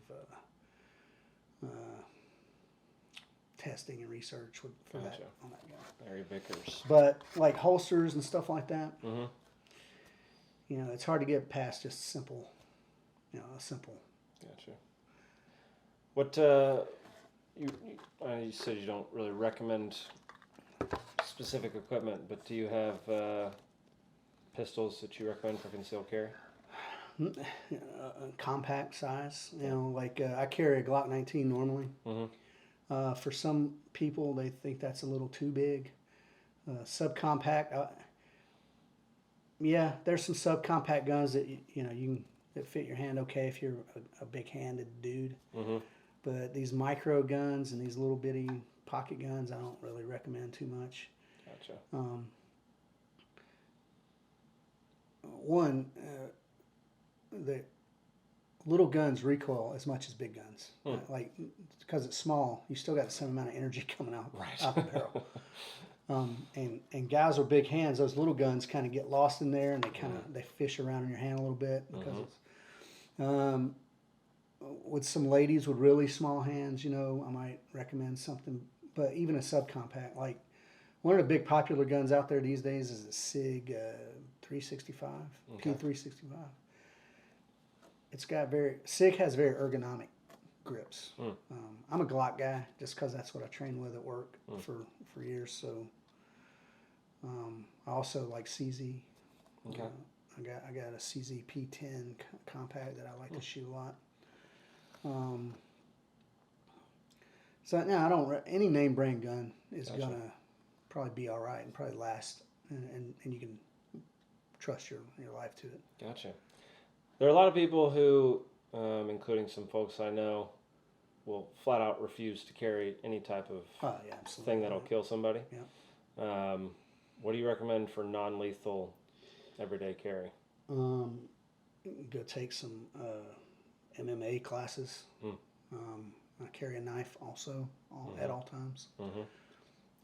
testing and research for that on that guy. Larry Vickers. But like holsters and stuff like that, it's hard to get past just simple. Gotcha. What you said you don't really recommend specific equipment, but do you have pistols that you recommend for concealed carry? Compact size, like I carry a Glock 19 normally. For some people, they think that's a little too big. Subcompact, yeah, there's some subcompact guns that that fit your hand okay if you're a big-handed dude. Mm-hmm. But these micro guns and these little bitty pocket guns, I don't really recommend too much. Gotcha. The little guns recoil as much as big guns. Like, because it's small, you still got the same amount of energy coming out the barrel. And guys with big hands, those little guns kind of get lost in there, and they fish around in your hand a little bit because it's, with some ladies with really small hands, I might recommend something, but even a subcompact. Like, one of the big popular guns out there these days is the SIG 365, P365. SIG has very ergonomic grips. I'm a Glock guy just because that's what I train with at work for years. So I also like CZ. Okay. I got a CZ P10 compact that I like to shoot a lot. So now I don't. Any name brand gun is gonna probably be all right and probably last, and you can trust your life to it. Gotcha. There are a lot of people who, including some folks I know, will flat out refuse to carry any type of thing that'll kill somebody. Yeah. What do you recommend for non-lethal everyday carry? Go take some MMA classes. I carry a knife also at all times.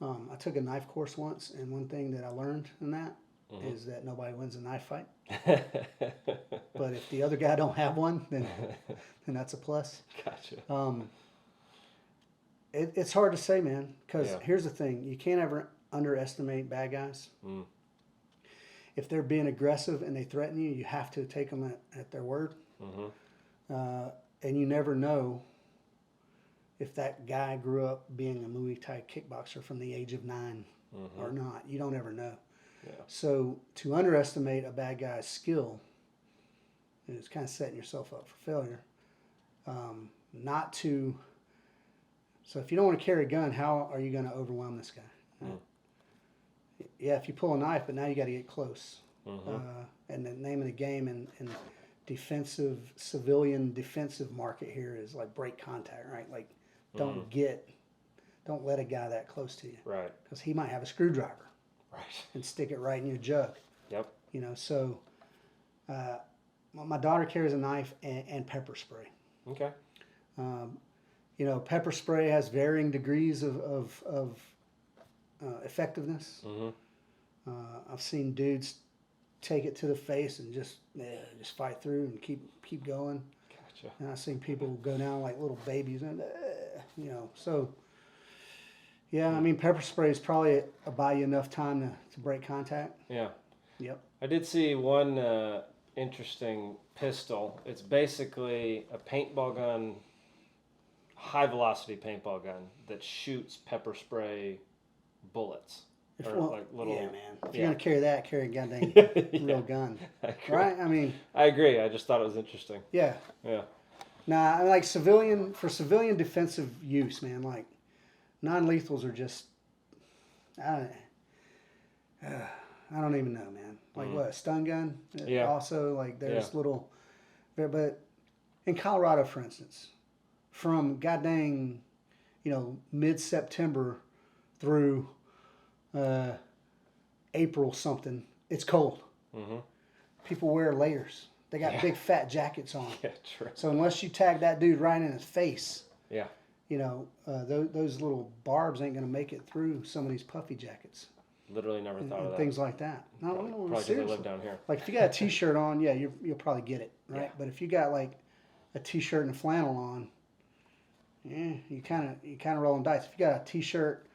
I took a knife course once, and one thing that I learned in that is that nobody wins a knife fight. But if the other guy don't have one, then that's a plus. Gotcha. It's hard to say, man, because here's the thing. You can't ever underestimate bad guys. If they're being aggressive and they threaten you, you have to take them at their word. And you never know if that guy grew up being a Muay Thai kickboxer from the age of 9 or not. You don't ever know. Yeah. So to underestimate a bad guy's skill is kind of setting yourself up for failure. So if you don't want to carry a gun, how are you going to overwhelm this guy? Yeah, if you pull a knife, but now you got to get close. And the name of the game in civilian defensive market here is like break contact, right? Like don't let a guy that close to you. Right. Because he might have a screwdriver. Right. And stick it right in your jug. Yep. So my daughter carries a knife and pepper spray. Okay. Pepper spray has varying degrees of effectiveness. I've seen dudes take it to the face and just fight through and keep going. Gotcha. And I've seen people go down like little babies, and so. Yeah, I mean, pepper spray is probably buy you enough time to break contact. Yeah. Yep. I did see one interesting pistol. It's basically a paintball gun, high velocity paintball gun that shoots pepper spray bullets. Yeah, man. If you're gonna carry that, carry a goddamn real gun, right? I mean, I agree. I just thought it was interesting. Yeah. Yeah. Nah, like civilian defensive use, man. Like non-lethals are just, I don't even know, man. Like what, a stun gun? Yeah. Also, like there's little, but in Colorado, for instance, from goddamn, mid-September through April something, it's cold. People wear layers. They got big fat jackets on. Yeah, true. So unless you tag that dude right in his face, those little barbs ain't gonna make it through some of these puffy jackets. Literally never thought of that. Things like that. No, probably because they live down here. Like if you got a t-shirt on, you'll probably get it, right? Yeah. But if you got like a t-shirt and a flannel on, you kind of rolling dice. If you got a t-shirt,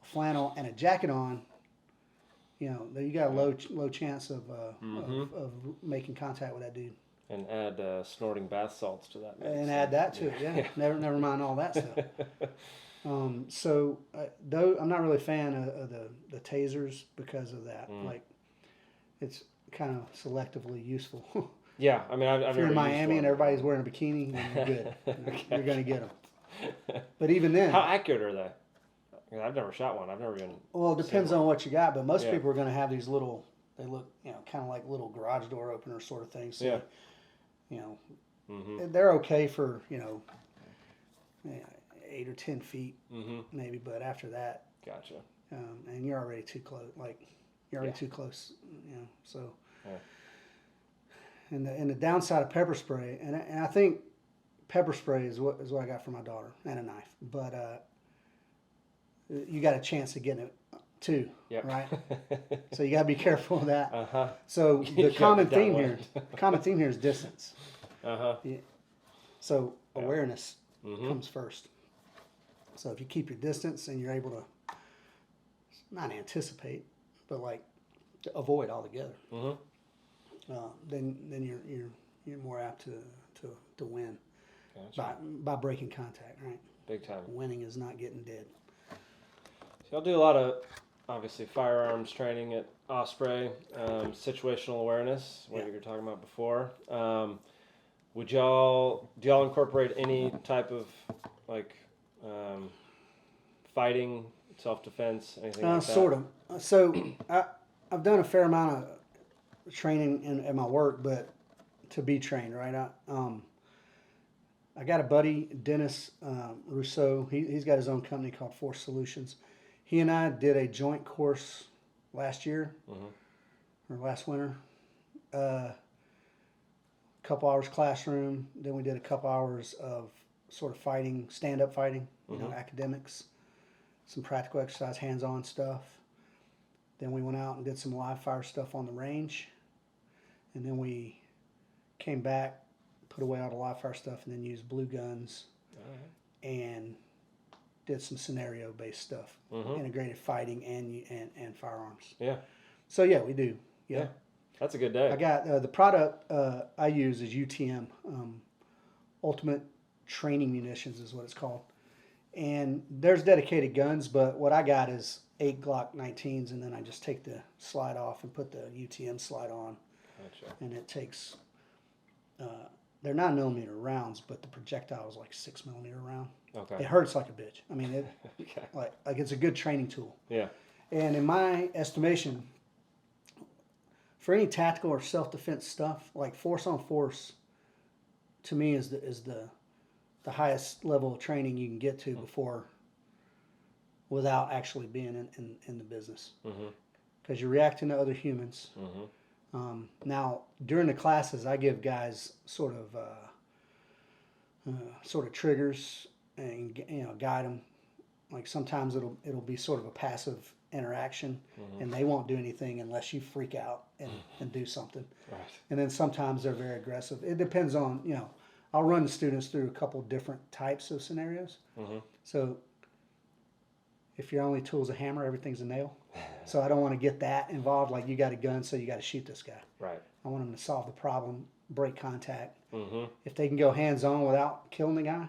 flannel, and a jacket on, you got a low chance of making contact with that dude. And add snorting bath salts to that mix. And add that to it, Never mind all that stuff. So though I'm not really a fan of the tasers because of that. Like, it's kind of selectively useful. Yeah, I mean, I've if you're never in Miami used and one. everybody's wearing a bikini, then you're good. You're going to get them. But even then, how accurate are they? I've never shot one. I've never even. well, it depends on what you got. But most Yeah. people are going to have these little. They look, kind of like little garage door opener sort of things. So, they're okay for 8 or 10 feet maybe. But after that, Gotcha. And you're already too close. Like you're already too close. So. Yeah. And the downside of pepper spray, and I think pepper spray is what I got for my daughter, and a knife. But you got a chance of getting it too, right? So you got to be careful of that. So the common theme here is distance. So awareness comes first. So if you keep your distance and you're able to not anticipate, but like to avoid altogether, then you're more apt to win by breaking contact, right? Big time. Winning is not getting dead. So y'all do a lot of obviously firearms training at Osprey, situational awareness, what you were talking about before. Do y'all incorporate any type of like fighting, self-defense, anything like that? Sort of. So I've done a fair amount of training in my work, but to be trained, right? I got a buddy, Dennis Rousseau. He's got his own company called Force Solutions. He and I did a joint course last year or last winter. Couple hours classroom. Then we did a couple hours of sort of fighting, stand-up fighting, academics, some practical exercise, hands-on stuff. Then we went out and did some live fire stuff on the range. And then we came back, put away all the live fire stuff, and then used blue guns and did some scenario-based stuff, integrated fighting and firearms. Yeah. So yeah, we do. Yeah. That's a good day. I got the product I use is UTM, Ultimate Training Munitions is what it's called. And there's dedicated guns, but what I got is 8 Glock 19s, and then I just take the slide off and put the UTM slide on. Gotcha. And it takes, they're 9mm rounds, but the projectile is like 6mm round. Okay. It hurts like a bitch. I mean, like it's a good training tool. Yeah. And in my estimation, for any tactical or self-defense stuff, like force on force, to me is the highest level of training you can get to before, without actually being in the business, because you're reacting to other humans. Now during the classes, I give guys sort of triggers and guide them. Like sometimes it'll be sort of a passive interaction, and they won't do anything unless you freak out and do something. Right. And then sometimes they're very aggressive. It depends on, I'll run the students through a couple different types of scenarios. So if your only tool is a hammer, everything's a nail. So I don't want to get that involved. Like you got a gun, so you got to shoot this guy. Right. I want them to solve the problem, break contact. If they can go hands-on without killing the guy,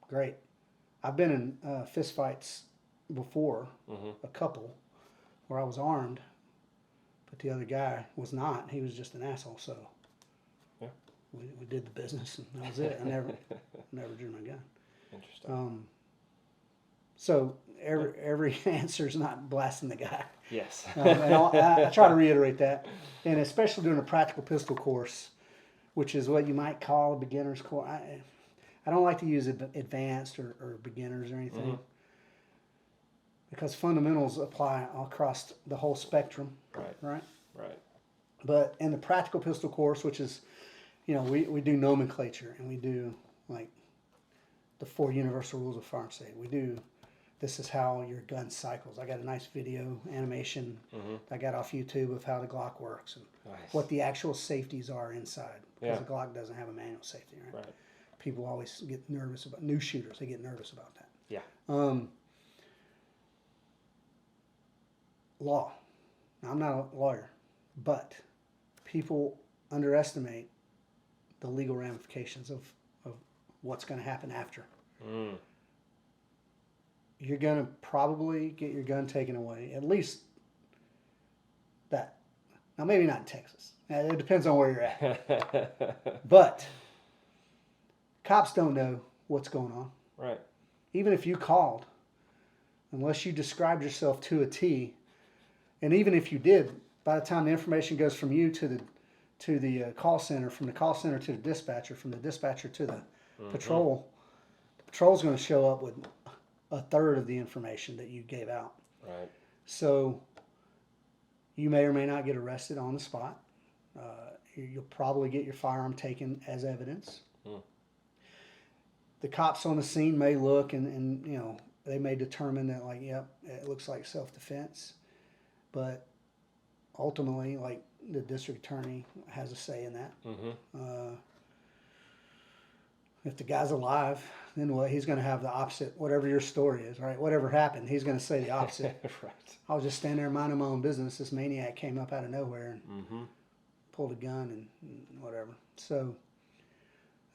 great. I've been in fist fights before, a couple, where I was armed, but the other guy was not. He was just an asshole. So we did the business, and that was it. I never drew my gun. Interesting. So every answer is not blasting the guy. Yes. And I try to reiterate that, and especially during a practical pistol course, which is what you might call a beginner's course. I don't like to use advanced or beginners or anything, because fundamentals apply across the whole spectrum. Right. But in the practical pistol course, which is, we do nomenclature, and we do like the 4 universal rules of firearm safety. We do, this is how your gun cycles. I got a nice video animation I got off YouTube of how the Glock works and what the actual safeties are inside, because the Glock doesn't have a manual safety, right? People always get nervous about new shooters. They get nervous about that. Yeah. Law. Now, I'm not a lawyer, but people underestimate the legal ramifications of what's going to happen after. You're going to probably get your gun taken away, at least that. Now, maybe not in Texas. It depends on where you're at. But cops don't know what's going on. Right. Even if you called, unless you described yourself to a T, and even if you did, by the time the information goes from you to the call center, from the call center to the dispatcher, from the dispatcher to the patrol, the patrol's going to show up with a third of the information that you gave out. Right. So you may or may not get arrested on the spot. You'll probably get your firearm taken as evidence. The cops on the scene may look and you know, they may determine that, like, yep, it looks like self-defense. But ultimately, like, the district attorney has a say in that. If the guy's alive, then what? He's going to have the opposite, whatever your story is, right? Whatever happened, he's going to say the opposite. Right. I was just standing there minding my own business. This maniac came up out of nowhere and pulled a gun and whatever. So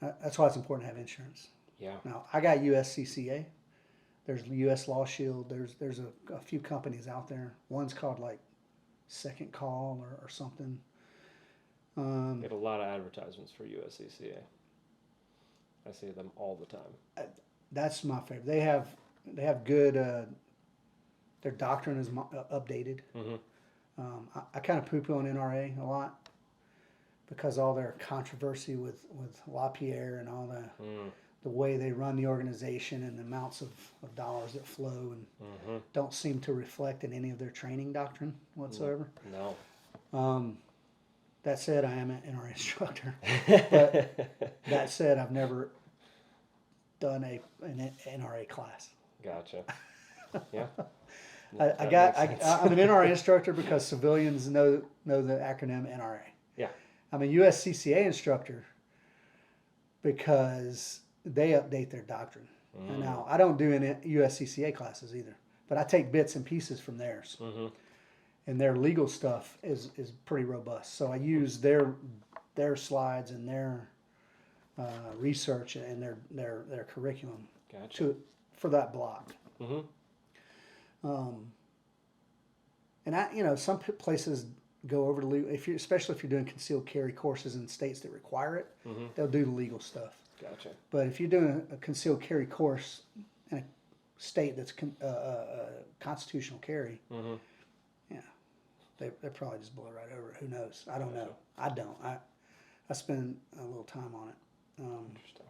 that's why it's important to have insurance. Yeah. Now, I got USCCA. There's US Law Shield. There's a few companies out there. One's called like Second Call or something. Get a lot of advertisements for USCCA. I see them all the time. That's my favorite. They have good. Their doctrine is updated. I kind of poo-poo on NRA a lot because all their controversy with LaPierre and all the way they run the organization and the amounts of dollars that flow and don't seem to reflect in any of their training doctrine whatsoever. No. That said, I am an NRA instructor. But that said, I've never done an NRA class. Gotcha. Yeah. I'm an NRA instructor because civilians know the acronym NRA. Yeah. I'm a USCCA instructor because they update their doctrine. And now, I don't do any USCCA classes either, but I take bits and pieces from theirs. And their legal stuff is pretty robust. So I use their slides and their research and their curriculum for that block. And some places go over to legal, especially if you're doing concealed carry courses in states that require it, they'll do the legal stuff. Gotcha. But if you're doing a concealed carry course in a state that's constitutional carry, yeah, they probably just blow right over it. Who knows? I don't know. I don't. I spend a little time on it. Interesting.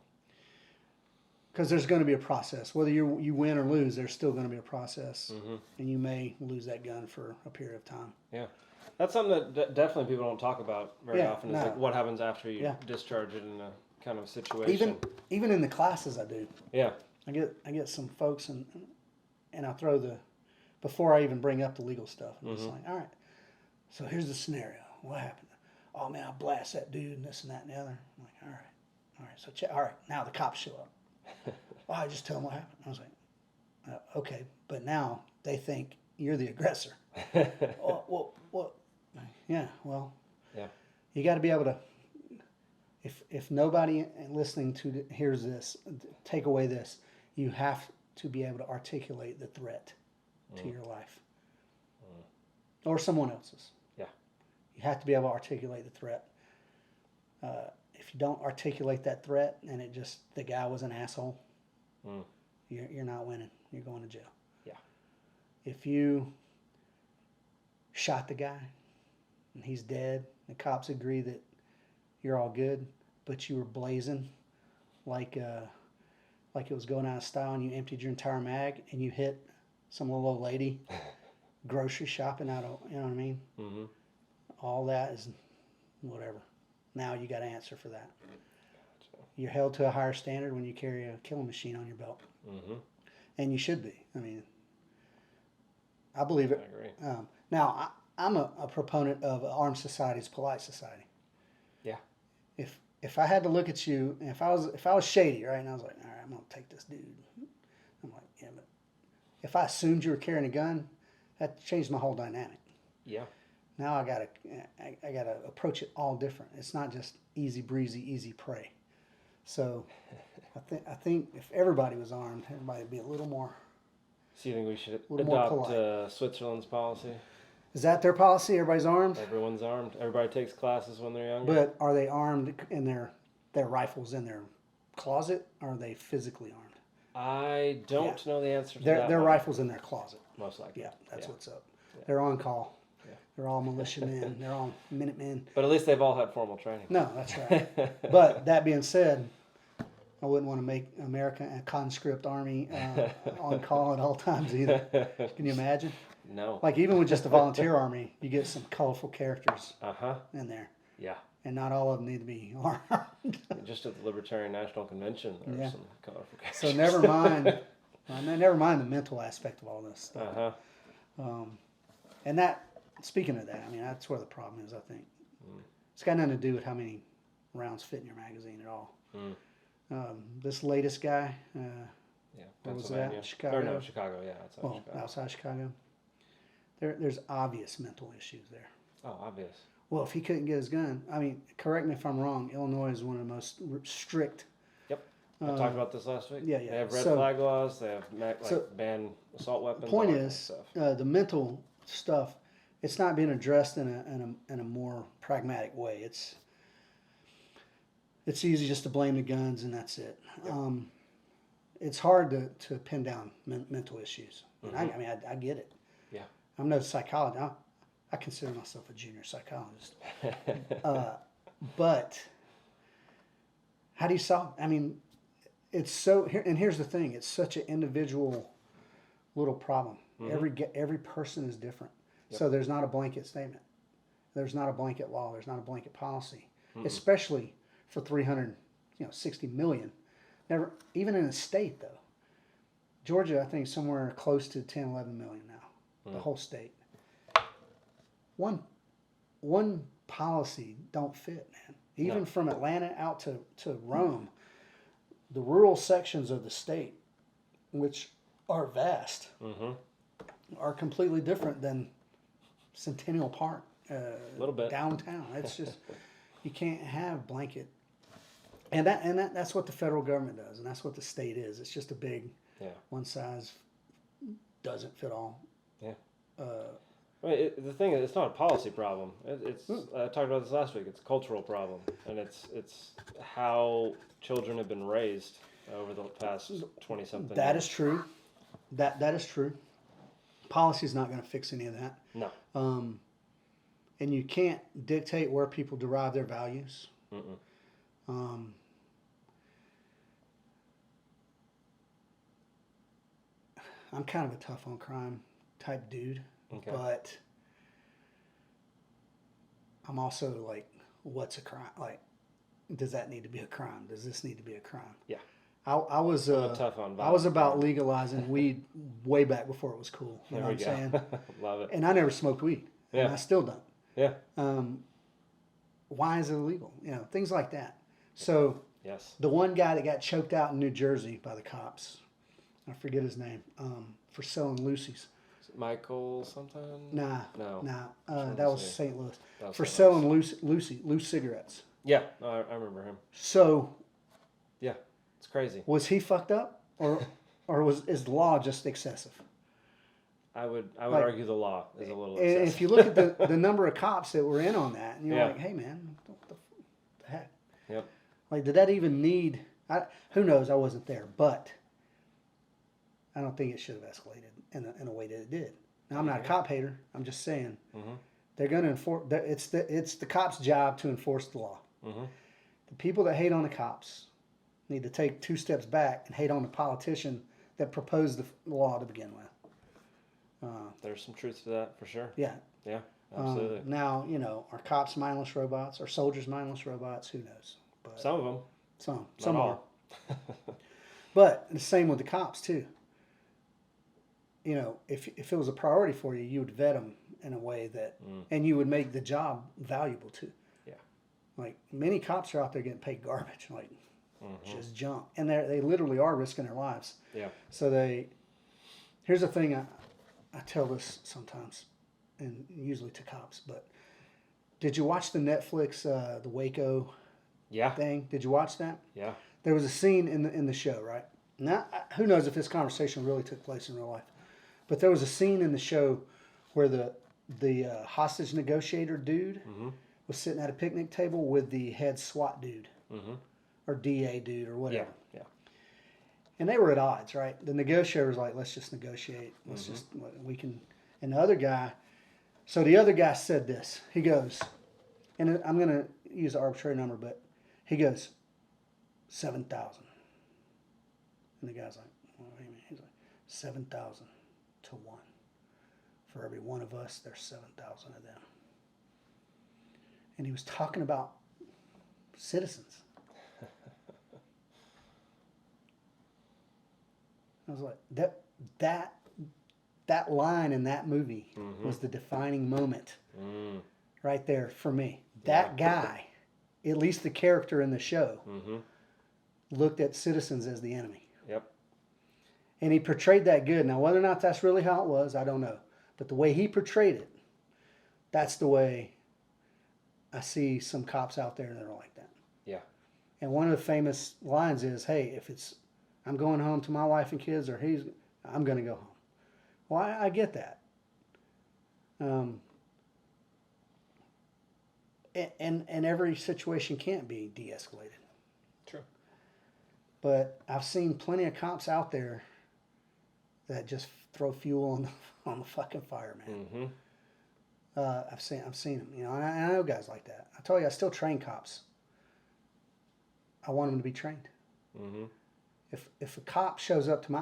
Because there's going to be a process. Whether you win or lose, there's still going to be a process. And you may lose that gun for a period of time. Yeah. That's something that definitely people don't talk about very often. Is like what happens after you discharge it in a kind of situation. Even in the classes I do. Yeah. I get some folks and I throw before I even bring up the legal stuff. I'm just like, all right, so here's the scenario. What happened? Oh man, I blast that dude and this and that and the other. I'm like, all right. So all right, now the cops show up. Oh, I just tell them what happened. I was like, okay, but now they think you're the aggressor. Well, yeah, well, you got to be able to. If nobody listening to hears this, take away this. You have to be able to articulate the threat to your life or someone else's. Yeah, you have to be able to articulate the threat. If you don't articulate that threat and the guy was an asshole, you're not winning. You're going to jail. Yeah. If you shot the guy and he's dead, the cops agree that you're all good, but you were blazing like it was going out of style, and you emptied your entire mag and you hit some little old lady grocery shopping out of, you know what I mean? All that is whatever. Now you got to answer for that. You're held to a higher standard when you carry a killing machine on your belt. And you should be. I mean, I believe it. I agree. Now, I'm a proponent of armed society's polite society. Yeah. If I had to look at you, and if I was shady, right, and I was like, all right, I'm going to take this dude. I'm like, yeah, but if I assumed you were carrying a gun, that changed my whole dynamic. Yeah. Now I gotta approach it all different. It's not just easy breezy, easy prey. So I think if everybody was armed, everybody would be a little more. So you think we should adopt Switzerland's policy? Is that their policy? Everybody's armed? Everyone's armed. Everybody takes classes when they're younger. But are they armed in their rifles in their closet? Or are they physically armed? I don't know the answer to Their that their one. rifle's in their closet. Most likely. Yeah, that's what's up. Yeah. They're on call. Yeah. They're all militiamen. They're all Minutemen. But at least they've all had formal training. No, that's right. But that being said, I wouldn't want to make America a conscript army on call at all times either. Can you imagine? No. Like even with just a volunteer army, you get some colorful characters Uh-huh. in there, Yeah. and not all of them need to be armed. Just at the Libertarian National Convention, there Yeah. were some colorful characters. So never mind. Never mind the mental aspect of all this stuff. Uh-huh. And that, speaking of that, I mean that's where the problem is. I think it's got nothing to do with how many rounds fit in your magazine at all. This latest guy, Yeah. where was Pennsylvania. that? Chicago. Or no, Chicago. Yeah, outside Well, Chicago. outside Chicago. There's obvious mental issues there. Oh, obvious. Well, if he couldn't get his gun, I mean, correct me if I'm wrong. Illinois is one of the most strict. Yep. I talked about this last week. yeah, yeah. They have red So- flag laws. They have so- ban assault weapons. The point all that is, kind of stuff. the mental stuff. It's not being addressed in a more pragmatic way. It's easy just to blame the guns and that's it. Yep. It's hard to pin down mental issues. And I mean, I get it. Yeah. I'm no psychologist. I consider myself a junior psychologist. But how do you solve? I mean, it's so. And here's the thing: it's such an individual little problem. Every person is different. Yep. So there's not a blanket statement. There's not a blanket law. There's not a blanket policy, especially for 360 million. Never, even in a state though. Georgia, I think, somewhere close to 10, 11 million now. The whole state. One policy don't fit, man. Even from Atlanta out to Rome, the rural sections of the state, which are vast, are completely different than Centennial Park, Little bit. downtown. It's just you can't have blanket, and that's what the federal government does, and that's what the state is. It's just a big one size doesn't fit all. Yeah. I mean, the thing is, it's not a policy problem. It's I talked about this last week. It's a cultural problem, and it's how children have been raised over the past 20-something. That years. is true. That is true. Policy is not going to fix any of that. No. And you can't dictate where people derive their values. I'm kind of a tough on crime type dude, Okay. but I'm also like, what's a crime? Like, does that need to be a crime? Does this need to be a crime? Yeah. I was tough on I was violence. about legalizing weed way back before it was cool. You There know we what I'm go. saying? Love it. And I never smoked weed. And Yeah. I still don't. Yeah. Why is it illegal? You know, things like that. So Yes. the one guy that got choked out in New Jersey by the cops, I forget his name, for selling Lucy's. Is it Michael something? Nah. No. That was St. Louis. That was For St. selling loose cigarettes. Yeah. No, I remember him. So Yeah. It's crazy. was he fucked up, or is the law just excessive? I would Like- argue the law is a little And excessive. if you look at the number of cops that were in on that, and you're Yeah. like, hey man, what the heck? Yep. Like, did that even need? Who knows? I wasn't there, but I don't think it should have escalated in a way that it did. Now, I'm not a cop hater. I'm just saying they're going to enforce. It's the cops' job to enforce the law. The people that hate on the cops need to take 2 steps back and hate on the politician that proposed the law to begin with. There's some truth to that for sure. Yeah. Yeah. Absolutely. Now, are cops mindless robots? Are soldiers mindless robots? Who knows? But Some of them. some Not are. all. But the same with the cops too. If it was a priority for you, you would vet them in a way that, and you would make the job valuable too. Yeah. Like many cops are out there getting paid garbage, like just junk, and they literally are risking their lives. Yeah. So here's the thing, I tell this sometimes, and usually to cops, but did you watch the Netflix, the Waco Yeah. thing? Did you watch that? Yeah. There was a scene in the show, right? Now, who knows if this conversation really took place in real life, but there was a scene in the show where the hostage negotiator dude was sitting at a picnic table with the head SWAT dude or DA dude or whatever. Yeah. And they were at odds, right? The negotiator was like, let's just negotiate. Let's just, we can. And the other guy said this. He goes, and I'm going to use an arbitrary number, but he goes, 7,000. And the guy's like, what do you mean? He's like, 7,000 to 1. For every one of us, there's 7,000 of them. And he was talking about citizens. I was like, that line in that movie was the defining moment right there for me. That guy, at least the character in the show, looked at citizens as the enemy. Yep. And he portrayed that good. Now, whether or not that's really how it was, I don't know. But the way he portrayed it, that's the way I see some cops out there that are like that. Yeah. And one of the famous lines is, hey, if it's I'm going home to my wife and kids, or I'm going to go home. Well, I get that. And every situation can't be de-escalated. True. But I've seen plenty of cops out there that just throw fuel on the fucking fire, man. I've seen them, you know, and I know guys like that. I tell you, I still train cops. I want them to be trained. If a cop shows up to my,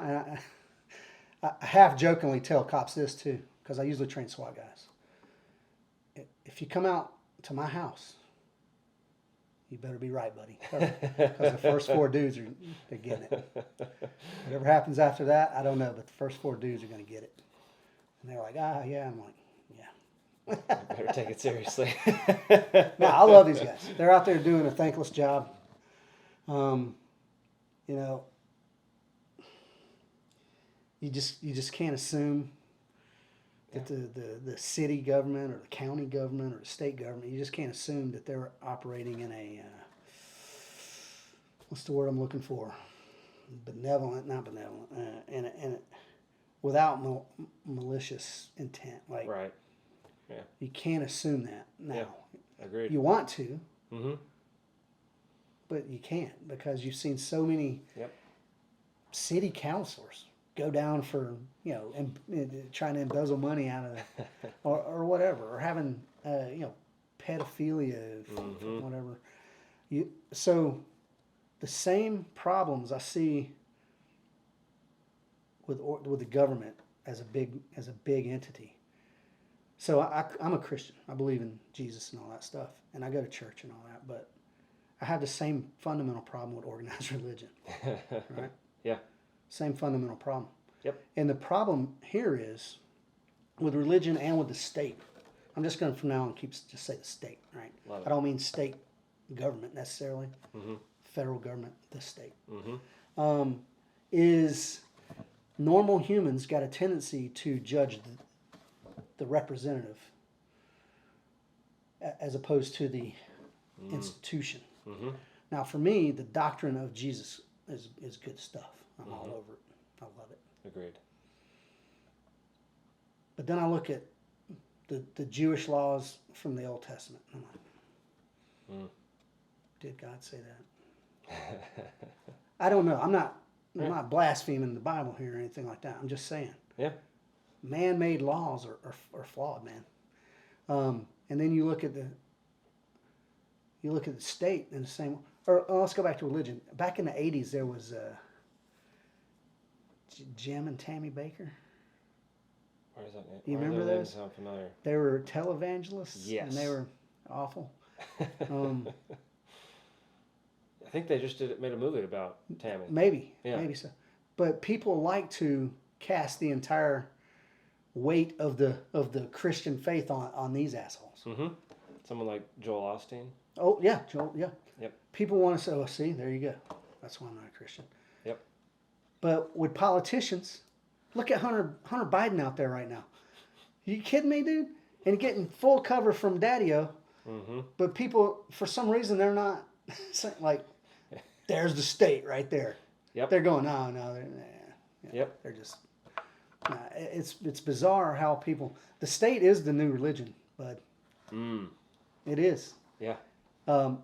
I half jokingly tell cops this too, because I usually train SWAT guys. If you come out to my house, you better be right, buddy, because the first 4 dudes they're getting it. Whatever happens after that, I don't know, but the first 4 dudes are going to get it. And they're like, yeah. I'm like, yeah. Better take it seriously. No, I love these guys. They're out there doing a thankless job. You know, you just can't assume that the city government or the county government or the state government, you just can't assume that they're operating in a, what's the word I'm looking for? And without malicious intent. Like, right. Yeah. You can't assume that now. Yeah. Agreed. You want to, but you can't, because you've seen so many city councilors go down for, you know, trying to embezzle money out of or whatever, or having you know, pedophilia, whatever. So the same problems I see with the government as a big entity. So I'm a Christian. I believe in Jesus and all that stuff, and I go to church and all that, but I have the same fundamental problem with organized religion, right? Yeah. Same fundamental problem. Yep. And the problem here is with religion and with the state. I'm just going to from now on just say the state, right? I don't mean state government necessarily. Federal government, the state. Is normal humans got a tendency to judge the representative as opposed to the institution. Now, for me, the doctrine of Jesus is good stuff. I'm all over it. I love it. Agreed. But then I look at the Jewish laws from the Old Testament. And I'm like, did God say that? I don't know. I'm not blaspheming the Bible here or anything like that. I'm just saying. Yeah. Man-made laws are flawed, man. And then you look at the state in the same. Or let's go back to religion. Back in the 80s, there was Jim and Tammy Baker. Where is that name? You remember those? Sound familiar. They were televangelists. Yes. And they were awful. I think they just made a movie about Tammy. Maybe so. But people like to cast the entire weight of the Christian faith on these assholes. Someone like Joel Osteen. Oh yeah, Joel. Yeah. Yep. People want to say, "Oh, see, there you go. That's why I'm not a Christian." Yep. But with politicians, look at Hunter Biden out there right now. You kidding me, dude? And getting full cover from Daddy-O. But people, for some reason, they're not like. There's the state right there. Yep. They're going, no. Yep. They're just. It's bizarre how people. The state is the new religion, bud. It is. Yeah.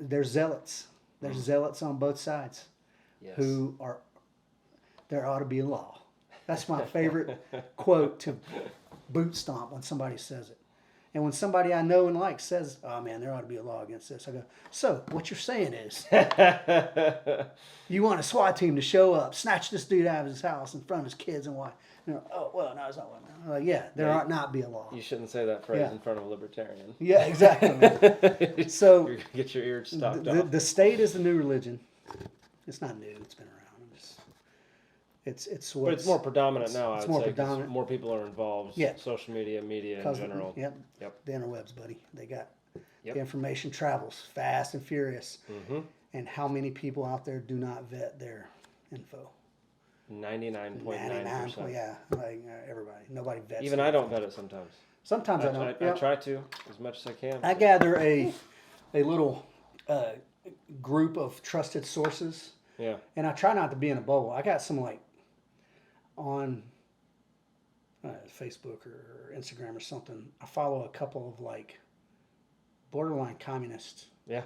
There's zealots. There's zealots on both sides. Yes. Who are. there ought to be a law. That's my favorite quote to boot stomp when somebody says it. And when somebody I know and like says, oh man, there ought to be a law against this, I go, so what you're saying is you want a SWAT team to show up, snatch this dude out of his house in front of his kids and wife. Oh, well, no, it's not one. I'm like, yeah, there ought not be a law. You shouldn't say that phrase in front of a libertarian. Yeah, exactly. So you're gonna get your ears stopped off. The state is the new religion. It's not new. It's been around. It's but it's more predominant now. It's I would more say, 'cause predominant. More people are involved. Yeah. Social media in general. Yep. Yep. The interwebs, buddy. They got Yep. the information travels fast and furious. Mm-hmm. And how many people out there do not vet their info? 99.9%. Yeah, like everybody. Nobody vets. Even I don't vet it sometimes. Sometimes I don't. I try to as much as I can. I gather a little group of trusted sources. Yeah. And I try not to be in a bubble. I got some like on Facebook or Instagram or something. I follow a couple of like borderline communist. Yeah,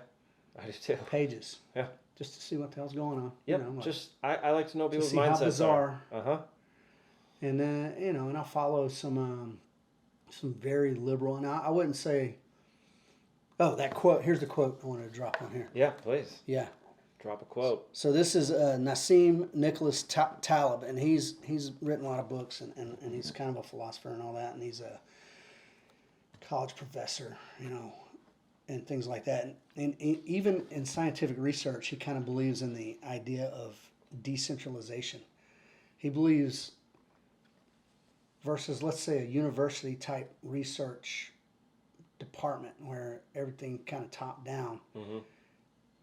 I do too. Pages. Yeah. Just to see what the hell's going on. Yep. You know, like, just I like to know people's see mindsets. how bizarre. Uh-huh. And then and I follow some very liberal. And I wouldn't say. Oh, that quote. Here's the quote I wanted to drop on here. Yeah, please. Yeah. Drop a quote. So this is Nassim Nicholas Taleb, and he's written a lot of books, and he's kind of a philosopher and all that, and he's a college professor, and things like that. And even in scientific research, he kind of believes in the idea of decentralization. He believes versus, let's say, a university-type research department where everything kind of top down. Mm-hmm.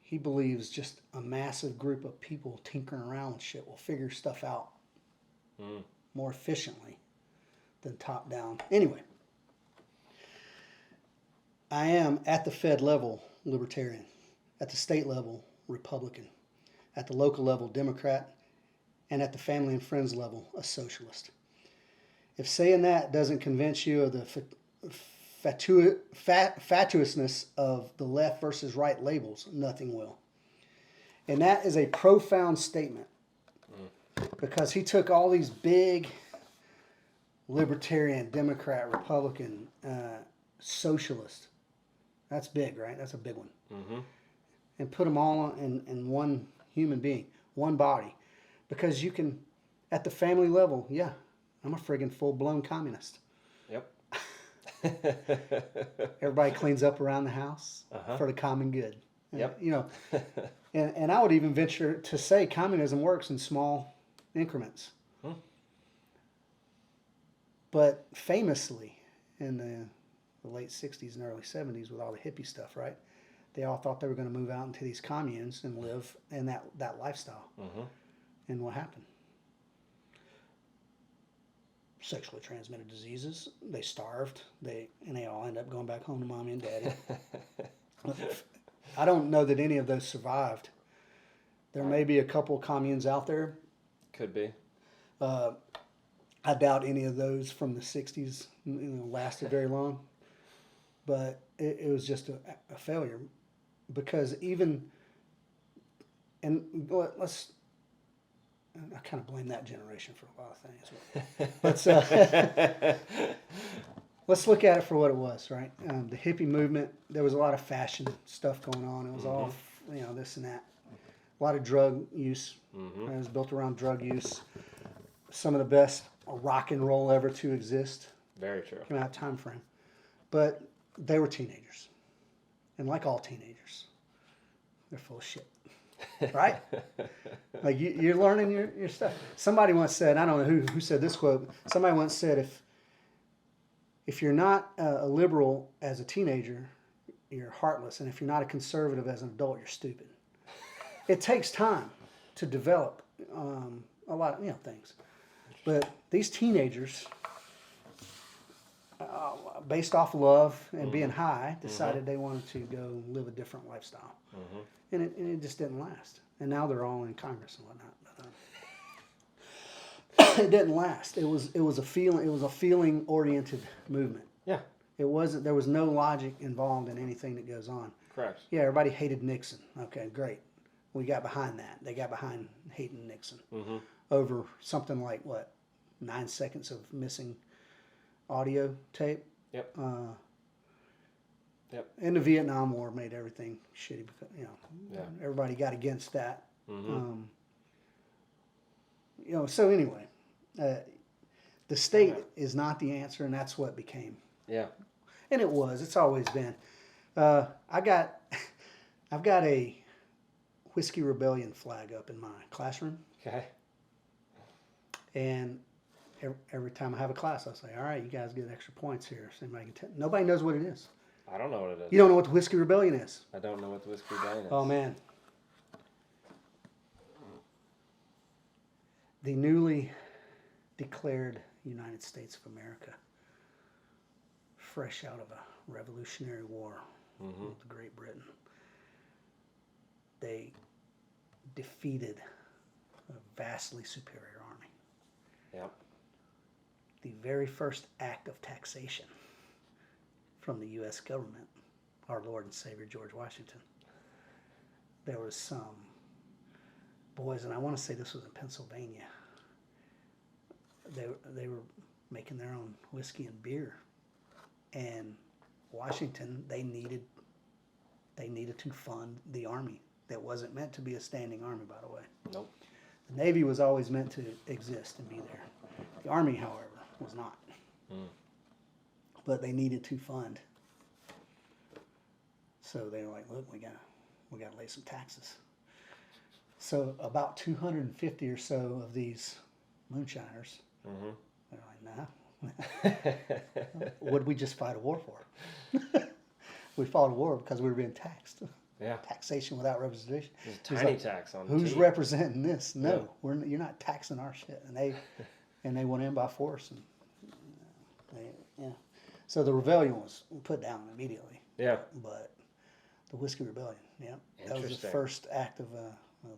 He believes just a massive group of people tinkering around with shit will figure stuff out more efficiently than top down. Anyway, I am at the Fed level libertarian, at the state level Republican, at the local level Democrat, and at the family and friends level a socialist. If saying that doesn't convince you of the fatuousness of the left versus right labels, nothing will. And that is a profound statement because he took all these big libertarian, Democrat, Republican, socialist, that's big, right? That's a big one. Mm-hmm. And put them all in one human being, one body. Because you can, at the family level, yeah, I'm a friggin' full-blown communist. Yep. Everybody cleans up around the house for the common good. Yep. And I would even venture to say communism works in small increments. But famously, in the late 60s and early 70s with all the hippie stuff, right? They all thought they were going to move out into these communes and live in that lifestyle. And what happened? Sexually transmitted diseases. They starved. They all end up going back home to mommy and daddy. I don't know that any of those survived. There may be a couple communes out there. Could be. I doubt any of those from the 60s lasted very long. But it was just a failure. Because even, and let's, I kind of blame that generation for a lot of things. Let's look at it for what it was, right? The hippie movement, there was a lot of fashion stuff going on. It was all, this and that. A lot of drug use. It was built around drug use. Some of the best rock and roll ever to exist. Very true. Came out of time frame. But they were teenagers. And like all teenagers, they're full of shit. Right? Like you're learning your stuff. Somebody once said, I don't know who said this quote. Somebody once said, if you're not a liberal as a teenager, you're heartless, and if you're not a conservative as an adult, you're stupid. It takes time to develop a lot of things, but these teenagers, based off love and being high, decided they wanted to go live a different lifestyle. And it just didn't last. And now they're all in Congress and whatnot. But, it didn't last. It was a feeling oriented movement. Yeah. It wasn't. There was no logic involved in anything that goes on. Correct. Yeah, everybody hated Nixon. Okay, great. we got behind that. They got behind Hayden Nixon Mm-hmm. over something like, 9 seconds of missing audio tape. Yep. Yep. And the Vietnam War made everything shitty because, Yeah. everybody got against that. Mm-hmm. So anyway, the state is not the answer, and that's what became. Yeah. And it was. It's always been. I've got a Whiskey Rebellion flag up in my classroom, Okay. and every time I have a class, I say, "All right, you guys get extra points here." So nobody knows what it is. I don't know what it is. You don't know what the Whiskey Rebellion is? I don't know what the Whiskey Rebellion is. Oh man. The newly declared United States of America, fresh out of a Revolutionary War with Great Britain, they defeated a vastly superior army. Yep. The very first act of taxation from the U.S. government, our Lord and Savior George Washington, there was some boys, and I want to say this was in Pennsylvania. They were making their own whiskey and beer, and Washington, they needed to fund the army that wasn't meant to be a standing army, by the way. Nope. The Navy was always meant to exist and be there. The Army, however, was not. But they needed to fund. So they were like, "Look, we gotta lay some taxes." So about 250 or so of these moonshiners, they're like, "Nah, what'd we just fight a war for?" We fought a war because we were being taxed. Yeah. Taxation without representation. There's a tiny tax on Who's tea. representing this? No, you're not taxing our shit. And they went in by force, and so the rebellion was put down immediately. Yeah. But the Whiskey Rebellion, that was the first act of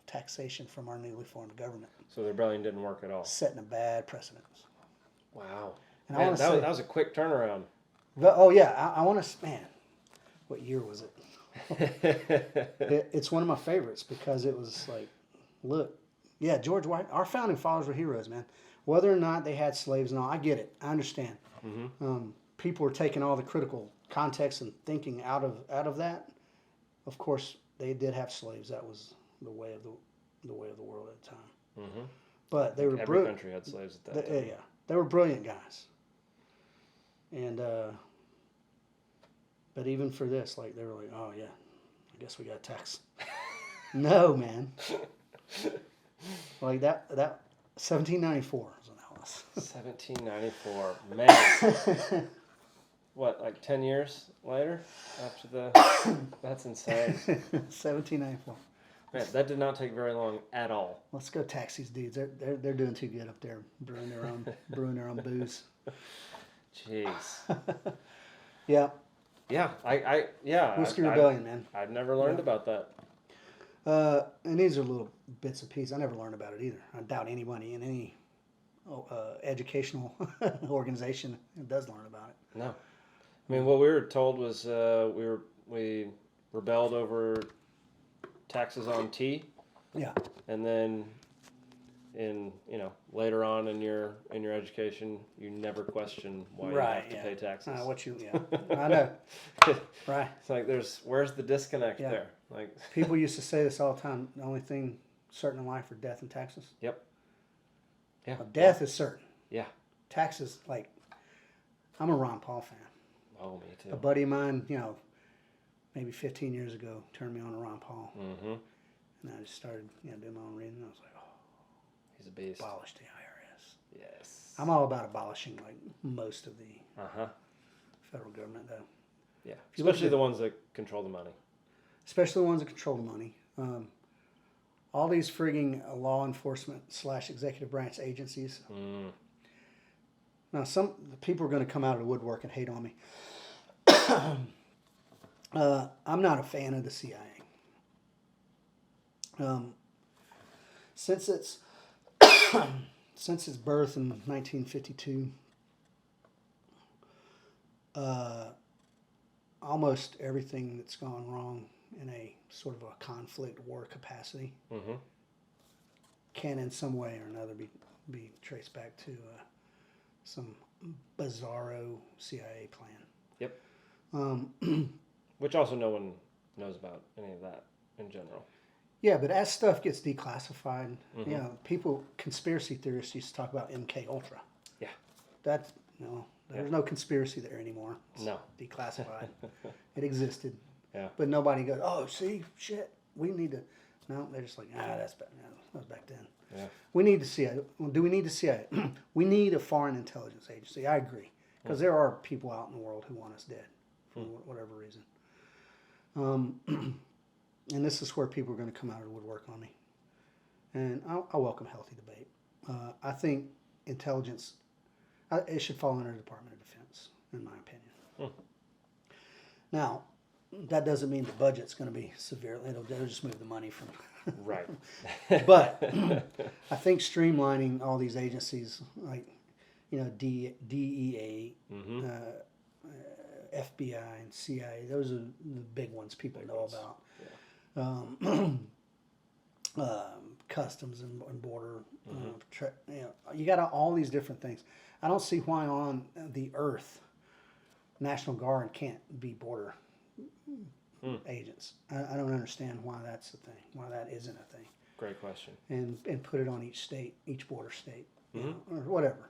taxation from our newly formed government, So the rebellion didn't work at all. setting a bad precedent. Wow. And Man, I want to say, that was a quick turnaround. oh yeah, I want to, man, what year was it? It's one of my favorites because it was like, look, yeah, George White, our founding fathers were heroes, man. Whether or not they had slaves and all, I get it, I understand. People were taking all the critical context and thinking out of that. Of course, they did have slaves. That was the way of the world at the time. But they were Every brilliant. country had slaves at that time. Yeah, they were brilliant guys. And but even for this, like, they were like, "Oh yeah, I guess we got tax." No, man. Like that 1794 is when that was. 1794. Man. What, like 10 years later? After the... That's insane. 1794. Man, that did not take very long at all. Let's go tax these dudes. They're doing too good up there, brewing their own booze. Jeez. Yeah. Yeah. Whiskey Rebellion, man. I'd never learned about that. And these are little bits and pieces. I never learned about it either. I doubt anybody in any educational organization does learn about it. No. I mean, what we were told was we rebelled over taxes on tea. Yeah. And then later on in your education, you never question why you have to pay taxes. I know. Right. It's like where's the disconnect there? Like people used to say this all the time. The only thing certain in life are death and taxes. Yep. Yeah. Well, death is certain. Yeah. Taxes, like, I'm a Ron Paul fan. Oh, me too. A buddy of mine, maybe 15 years ago, turned me on to Ron Paul. Mm-hmm. And I just started, doing my own reading. I was like, oh, he's a beast. Abolish the IRS. Yes. I'm all about abolishing, like, most of the federal government, though. Yeah. Especially the ones that control the money. Especially the ones that control the money. All these frigging law enforcement / executive branch agencies. Now, some people are going to come out of the woodwork and hate on me. I'm not a fan of the CIA. Since its birth in 1952, almost everything that's gone wrong in a sort of a conflict war capacity Mm-hmm. can in some way or another be traced back to some bizarro CIA plan. Yep. Which also no one knows about any of that in general. Yeah, but as stuff gets declassified, people, conspiracy theorists used to talk about MK Ultra. Yeah. That's, there's no conspiracy there anymore. It's No. declassified. It existed. Yeah. But nobody goes, oh, see, shit, we need to. No, they're just like, that's back. No, that was back then. Yeah. We need the CIA. Do we need the CIA? We need a foreign intelligence agency. I agree, because there are people out in the world who want us dead for whatever reason. And this is where people are going to come out of the woodwork on me. And I welcome healthy debate. I think intelligence, it should fall under the Department of Defense, in my opinion. Now, that doesn't mean the budget's going to be severely, they'll just move the money from. Right. But I think streamlining all these agencies, like, DEA, FBI, and CIA, those are the big ones people know about. Yeah. Customs and border, you got all these different things. I don't see why on the earth National Guard can't be border agents. I don't understand why that's a thing, why that isn't a thing. Great question. And put it on each state, each border state, or whatever.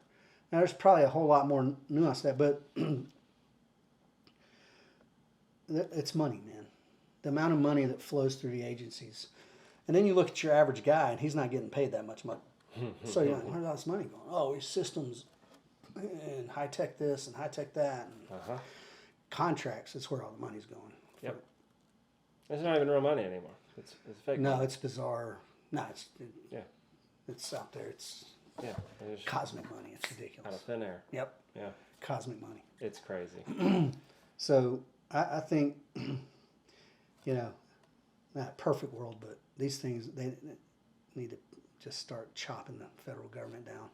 Now, there's probably a whole lot more nuance to that, but it's money, man. The amount of money that flows through the agencies. And then you look at your average guy, and he's not getting paid that much money. So you're like, where's all this money going? Oh, these systems and high-tech this and high-tech that. And contracts, that's where all the money's going. Yep. It's not even real money anymore. It's fake No, money. it's bizarre. No, it's out there. It's cosmic money. It's ridiculous. Out of thin air. Yep. Yeah. Cosmic money. It's crazy. So I think, not perfect world, but these things, they need to just start chopping the federal government down.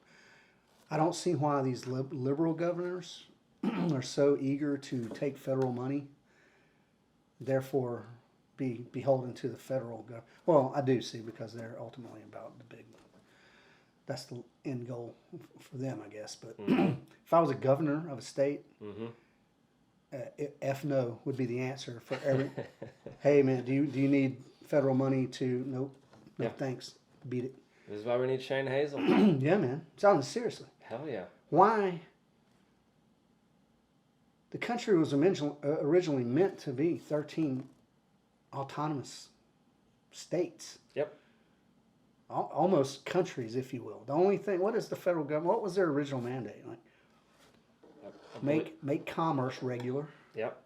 I don't see why these liberal governors are so eager to take federal money, therefore be beholden to the federal government. Well, I do see, because they're ultimately about the big, that's the end goal for them, I guess. But if I was a governor of a state, F no would be the answer for every. Hey man, do you need federal money to? Nope. No, thanks. Beat it. This is why we need Shane Hazel. Yeah, man. Seriously. Hell yeah. Why? The country was originally meant to be 13 autonomous states. Yep. Almost countries, if you will. The only thing, what is the federal government? What was their original mandate? Like, make commerce regular. Yep.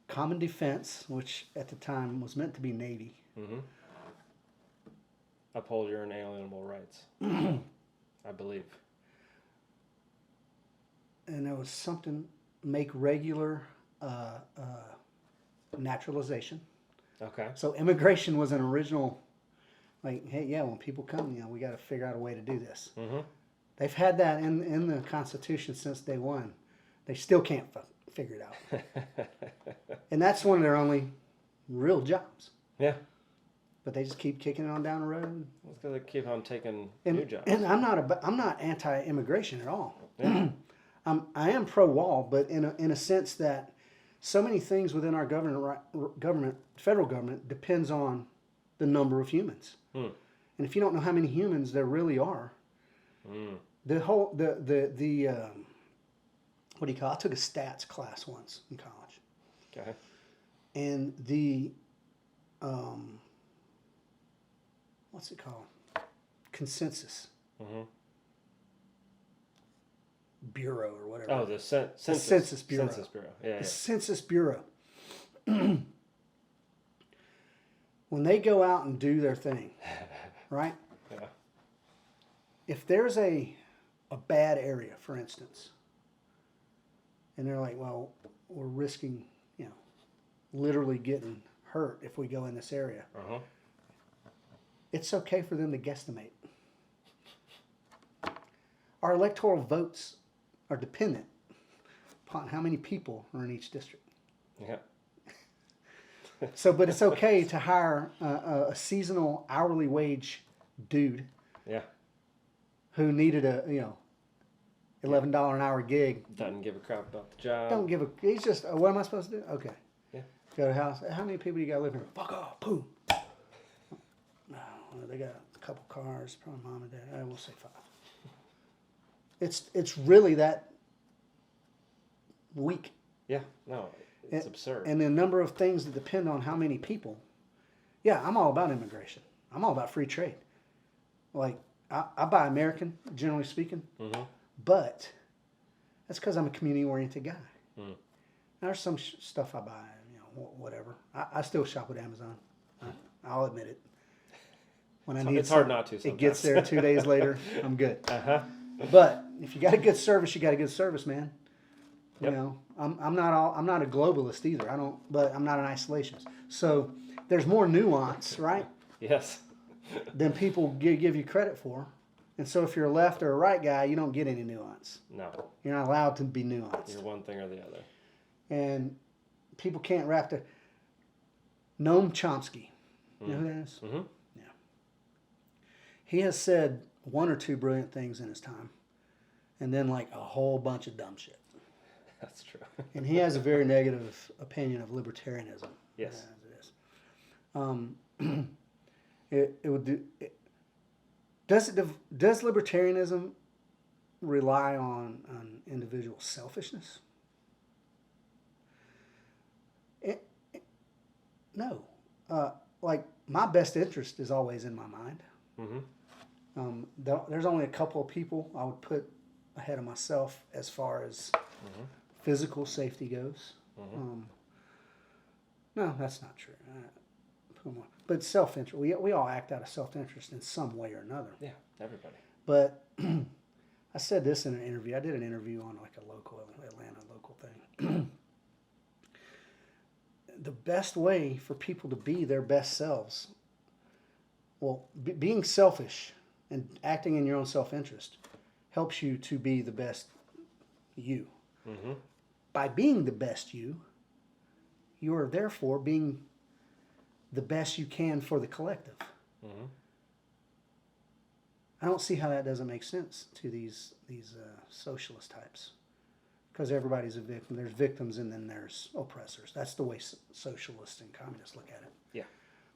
Common defense, which at the time was meant to be Navy. Uphold your inalienable rights. I believe. And there was something, make regular naturalization. Okay. So immigration was an original, like, hey, when people come, we got to figure out a way to do this. They've had that in the Constitution since day one. They still can't figure it out. And that's one of their only real jobs. Yeah. But they just keep kicking it on down the road. It's because they keep on taking new jobs. And I'm not anti-immigration at all. Yeah. I am pro-wall, but in a sense that so many things within our federal government depends on the number of humans. And if you don't know how many humans there really are, the whole what do you call it? I took a stats class once in college. Okay. And the what's it called? Consensus Bureau or whatever. Oh, the Census. Census Bureau. Census Bureau. Yeah. The Census Bureau. When they go out and do their thing, right? Yeah. If there's a bad area, for instance, and they're like, well, we're risking, literally getting hurt if we go in this area. It's okay for them to guesstimate. Our electoral votes are dependent upon how many people are in each district. Yeah. So, but it's okay to hire a seasonal hourly wage dude Yeah. who needed a $11 an hour gig. Doesn't give a crap about the job. Don't give a. He's just. What am I supposed to do? Okay. Yeah. Go to the house. How many people you got living here? Fuck off. Boom. No, they got a couple cars. Probably mom and dad. I will say 5. It's really that weak. Yeah. No, it's absurd. And the number of things that depend on how many people. Yeah, I'm all about immigration. I'm all about free trade. Like, I buy American, generally speaking, but that's because I'm a community-oriented guy. Mm. There's some stuff I buy, whatever. I still shop with Amazon. I'll admit it. When I need it's hard not to sometimes. It gets there 2 days later, I'm good. But if you got a good service, you got a good service, man. Yep. I'm not a globalist either. But I'm not an isolationist. So there's more nuance, right? Yes. Than people give you credit for. And so if you're a left or a right guy, you don't get any nuance. No. You're not allowed to be nuanced. You're one thing or the other. And people can't wrap their... Noam Chomsky. You know who that is? Mm-hmm. Yeah. He has said 1 or 2 brilliant things in his time. And then like a whole bunch of dumb shit. That's true. And he has a very negative opinion of libertarianism. Yes. It is. It would do. Does libertarianism rely on individual selfishness? No. Like my best interest is always in my mind. Mm-hmm. There's only a couple of people I would put ahead of myself as far as physical safety goes. Mm-hmm. No, that's not true. But self-interest, we all act out of self-interest in some way or another. Yeah, everybody. But I said this in an interview. I did an interview on like a Atlanta local thing. The best way for people to be their best selves, being selfish and acting in your own self-interest helps you to be the best you. Mm-hmm. By being the best you are therefore being the best you can for the collective. Mm-hmm. I don't see how that doesn't make sense to these socialist types, because everybody's a victim. There's victims and then there's oppressors. That's the way socialists and communists look at it. Yeah.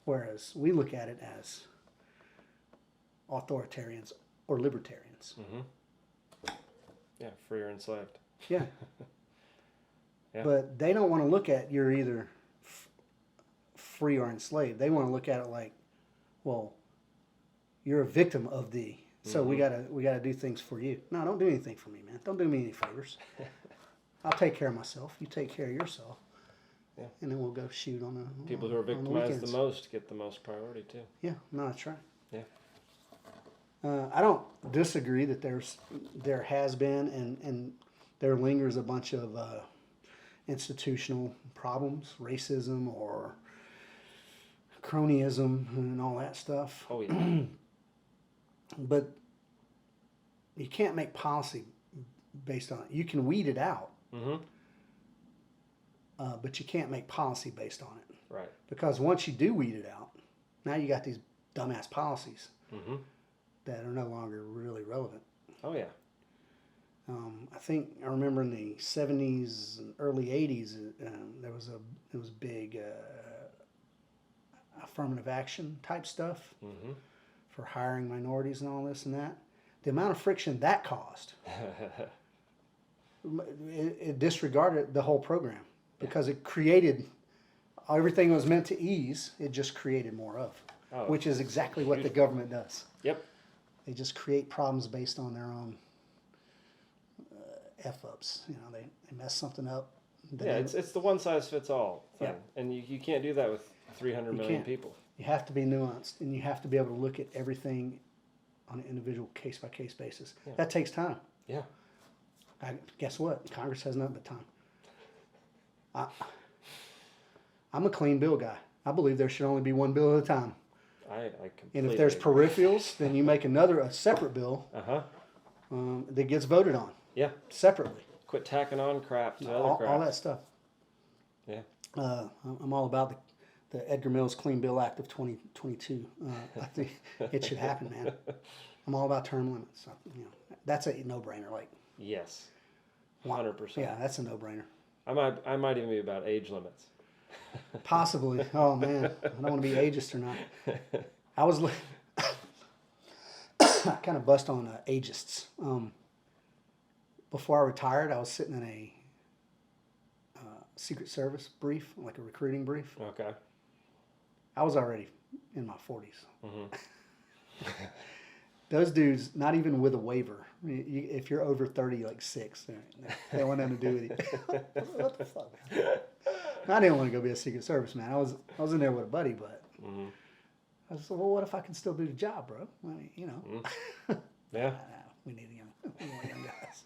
Whereas we look at it as authoritarians or libertarians. Mm-hmm. Yeah, free or enslaved. Yeah. Yeah. But they don't want to look at you're either free or enslaved. They want to look at it like, well, you're a victim of the. So we gotta do things for you. No, don't do anything for me, man. Don't do me any favors. I'll take care of myself. You take care of yourself. Yeah. And then we'll go shoot on the people who are victimized the most get the most priority too. Yeah, no, that's right. Yeah. I don't disagree that there has been and there lingers a bunch of institutional problems, racism or cronyism and all that stuff. Oh yeah. But you can't make policy based on it. You can weed it out, but you can't make policy based on it. Right. Because once you do weed it out, now you got these dumbass policies that are no longer really relevant. Oh yeah. I remember in the 70s and early 80s, there was a big affirmative action type stuff for hiring minorities and all this and that. The amount of friction that caused, it disregarded the whole program because it created everything was meant to ease. It just created more of, which is exactly what the government does. Yep. They just create problems based on their own F-ups. They mess something up. It's the one size fits all thing. Yeah. And you can't do that with 300 million people. You have to be nuanced, and you have to be able to look at everything on an individual case-by-case basis. Yeah. That takes time. Yeah. Guess what? Congress has nothing but time. I'm a clean bill guy. I believe there should only be one bill at a time. I completely And if there's peripherals, then you make a separate bill that gets voted on. Yeah. Separately. Quit tacking on crap to other crap. All that stuff. Yeah. I'm all about the Edgar Mills Clean Bill Act of 2022. I think it should happen, man. I'm all about term limits. So, you know, that's a no-brainer. Like, yes, 100%. Yeah, that's a no-brainer. I might even be about age limits. Possibly. Oh man, I don't want to be ageist or not. I was I kind of bust on ageists. Before I retired, I was sitting in a Secret Service brief, like a recruiting brief. Okay. I was already in my 40s. Mm-hmm. Those dudes, not even with a waiver. I mean, if you're over 30, like 6, they want nothing to do with you. What the fuck? I didn't want to go be a Secret Service man. I was in there with a buddy, but Mm-hmm. I was like, well, what if I can still do the job, bro? I mean, you know. Mm-hmm. Yeah. We need young guys.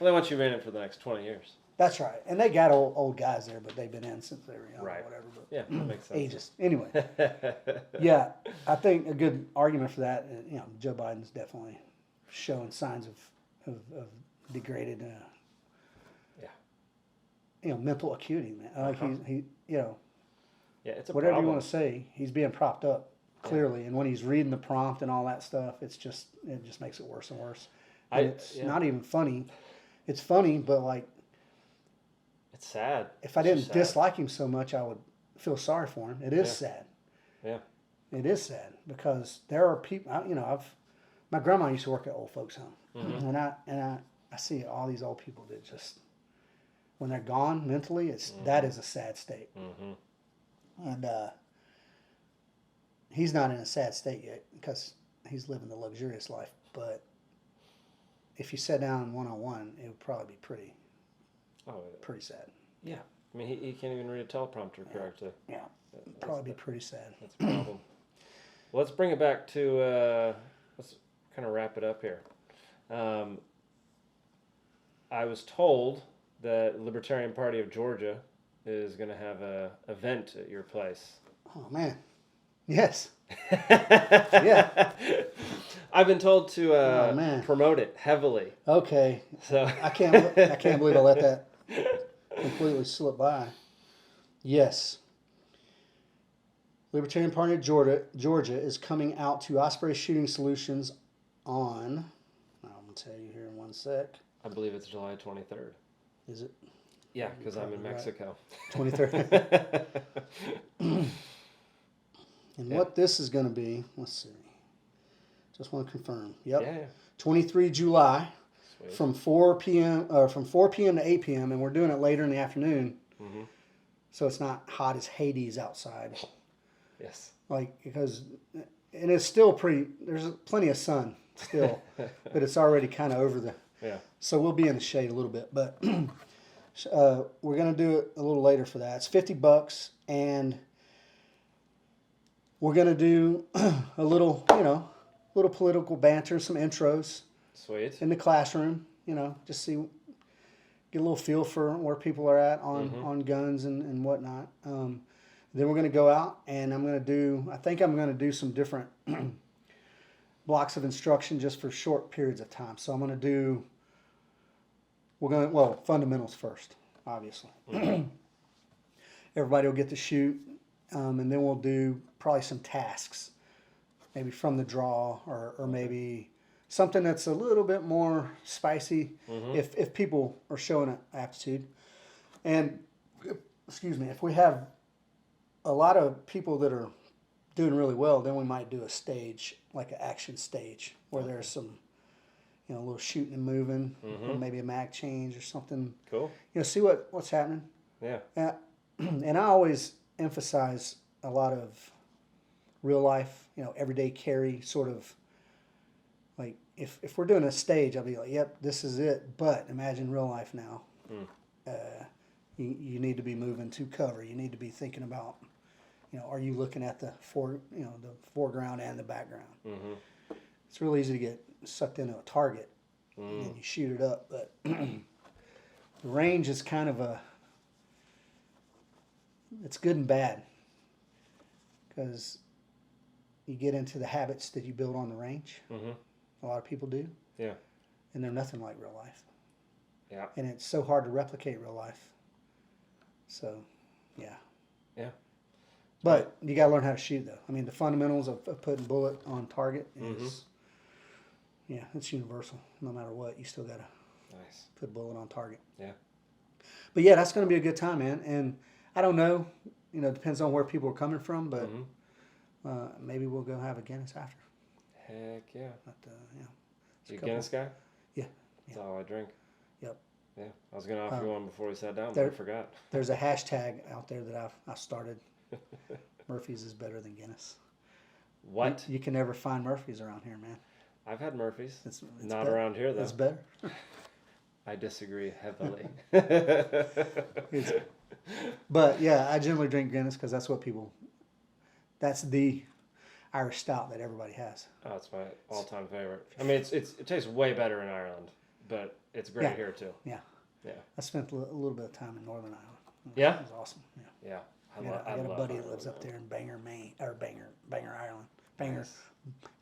Well, they want you in it for the next 20 years. That's right. And they got old guys there, but they've been in since they were young Right. or whatever. But Yeah, that makes sense. ageist. Anyway. Yeah, I think a good argument for that, you know, Joe Biden's definitely showing signs of degraded, Yeah. you know, mental acuity, man. Like he, you know, Yeah, it's a whatever problem. you want to say, he's being propped up clearly. And when he's reading the prompt and all that stuff, it just makes it worse and worse. And it's not even funny. It's funny, but like, It's sad. if I It's didn't just sad. dislike him so much, I would feel sorry for him. It is sad. Yeah. It is sad because there are people. You know, my grandma used to work at old folks' home, Mm-hmm. and I see all these old people that just when they're gone mentally, Mm-hmm. that is a sad state. Mm-hmm. And he's not in a sad state yet because he's living the luxurious life. But if you sat down one-on-one, it would probably be pretty sad. Yeah. I mean, he can't even read a teleprompter correctly. Yeah, probably be pretty sad. That's a problem. Well, let's bring it back to, let's kind of wrap it up here. I was told that Libertarian Party of Georgia is going to have an event at your place. Oh man, yes, yeah. I've been told to man. promote it heavily. Okay, So I can't believe I let that completely slip by. Yes. Libertarian Party of Georgia is coming out to Osprey Shooting Solutions on, I'm going to tell you here in one sec. I believe it's July 23rd. Is it? Yeah, because I'm in Probably right. Mexico. 23rd. And what this is going to be, let's see. Just want to confirm. Yep. Yeah. 23 July Sweet. from 4 p.m. to 8 p.m. and we're doing it later in the afternoon. Mm-hmm. So it's not hot as Hades outside. Yes. Like, because, and it's still there's plenty of sun still, but it's already kind of over Yeah. so we'll be in the shade a little bit, but we're going to do it a little later for that. It's $50 and we're going to do a little, little political banter, some intros Sweet. in the classroom, just get a little feel for where people are at on guns and whatnot. Then we're going to go out and I'm going to do some different blocks of instruction just for short periods of time. So I'm going to do, fundamentals first, obviously. Everybody will get to shoot, and then we'll do probably some tasks, maybe from the draw or maybe something that's a little bit more spicy if people are showing an aptitude. And, if we have a lot of people that are doing really well, then we might do a stage, like an action stage, where there's some, a little shooting and moving, or maybe a mag change or something. Cool. See what's happening. Yeah. And I always emphasize a lot of real life, everyday carry sort of, like, if we're doing a stage, I'll be like, yep, this is it. But imagine real life now. You need to be moving to cover. You need to be thinking about, are you looking at the foreground and the background? It's real easy to get sucked into a target and then you shoot it up. But the range is kind of it's good and bad because you get into the habits that you build on the range. A lot of people do. Yeah. And they're nothing like real life. Yeah. And it's so hard to replicate real life. So, yeah. Yeah. But you got to learn how to shoot, though. I mean, the fundamentals of putting bullet on target is, yeah, it's universal. No matter what, you still got to put bullet on target. Yeah. But yeah, that's going to be a good time, man. And I don't know, you know, it depends on where people are coming from, but maybe we'll go have a Guinness after. Heck yeah. But, yeah. You a Guinness guy? Yeah. That's all I drink. Yep. Yeah. I was going to offer you one before we sat down, but I forgot. There's a hashtag out there that I started. Murphy's is better than Guinness. What? You can never find Murphy's around here, man. I've had Murphy's. It's not better. Around here, though. It's better. I disagree heavily. But yeah, I generally drink Guinness because that's what people. That's the Irish stout that everybody has. Oh, it's my all-time favorite. I mean, it tastes way better in Ireland, but it's great here too. Yeah. Yeah. I spent a little bit of time in Northern Ireland. Yeah. It was awesome. Yeah. Yeah. I got a buddy that lives up there in Bangor, Maine, or Bangor, Ireland. Bangor,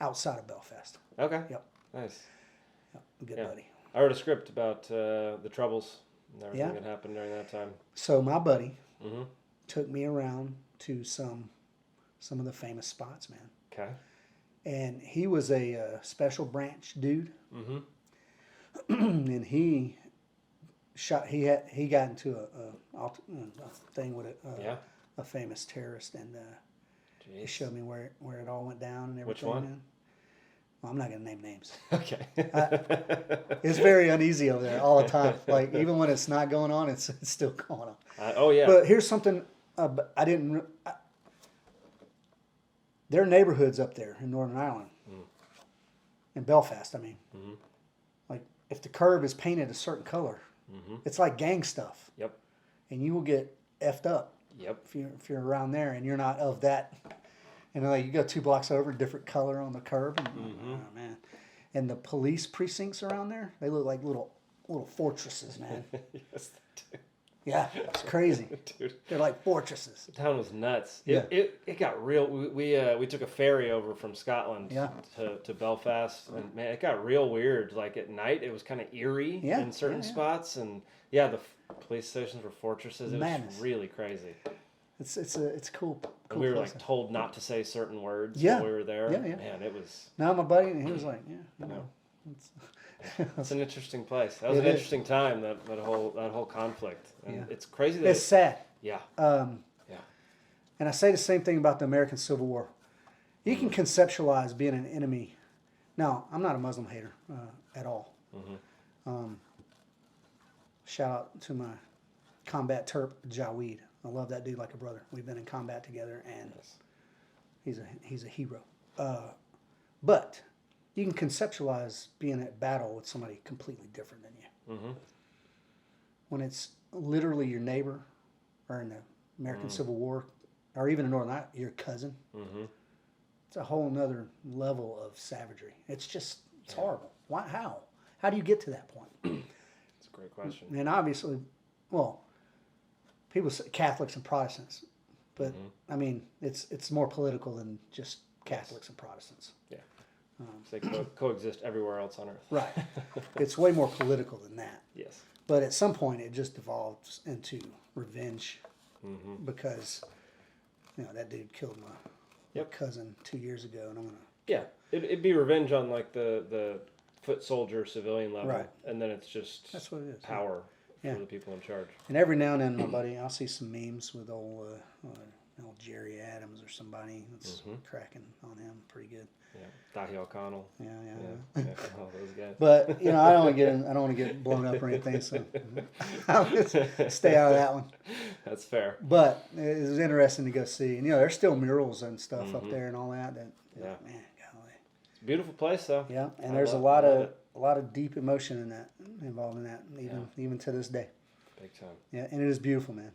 outside of Belfast. Okay. Yep. Nice. Yep. Good buddy. I wrote a script about the troubles and everything that happened during that time. So my buddy took me around to some of the famous spots, man. Okay. And he was a special branch dude. And he shot. He got into a thing with a famous terrorist, and he showed me where it all went down and everything. Which one? Man. Well, I'm not gonna name names. Okay. It's very uneasy over there all the time. Like even when it's not going on, it's still going on. Oh yeah. But here's something there are neighborhoods up there in Northern Ireland, in Belfast. I mean, like if the curb is painted a certain color, it's like gang stuff. Yep. And you will get effed up. Yep. If you're around there and you're not of that, and like you go 2 blocks over, different color on the curb. And, oh man, and the police precincts around there, they look like little fortresses, man. Yes, they do. Yeah, it's crazy. Dude. They're like fortresses. The town was nuts. Yeah. It got real. We took a ferry over from Scotland to Belfast, and man, it got real weird. Like at night, it was kind of eerie in certain spots, and the police stations were fortresses. It was really crazy. It's cool. And we were like told not to say certain words Yeah. while we were there. Yeah, yeah. Man, it was. Now my buddy, he was like, It's an interesting place. That was an interesting time. That whole conflict. And it's crazy. That it's sad. Yeah. And I say the same thing about the American Civil War. You can conceptualize being an enemy. Now, I'm not a Muslim hater at all. Shout out to my combat terp, Jaweed. I love that dude like a brother. We've been in combat together, and he's a hero. But you can conceptualize being at battle with somebody completely different than you. When it's literally your neighbor, or in the American Civil War, or even in Northern Ireland, your cousin. It's a whole nother level of savagery. It's horrible. Why? How do you get to that point? It's a great question. And obviously, well, people say Catholics and Protestants, but I mean, it's more political than just Catholics and Protestants. Yeah. They coexist everywhere else on earth. Right. It's way more political than that. Yes. But at some point, it just devolves into revenge because, that dude killed my cousin 2 years ago, and I'm gonna. Yeah, it'd be revenge on like the foot soldier civilian level, Right. And then it's just That's what it is. power for the people in charge. And every now and then, my buddy, I'll see some memes with old Jerry Adams or somebody that's cracking on him pretty good. Yeah, Dahi O'Connell. Yeah. All those guys. But I don't want to get blown up or anything, so I'll just stay out of that one. That's fair. But it was interesting to go see, and there's still murals and stuff up there and all that. Man, golly. It's a beautiful place, though. Yeah, and there's a lot of deep emotion involved in that, even to this day. Big time. Yeah, and it is beautiful, man.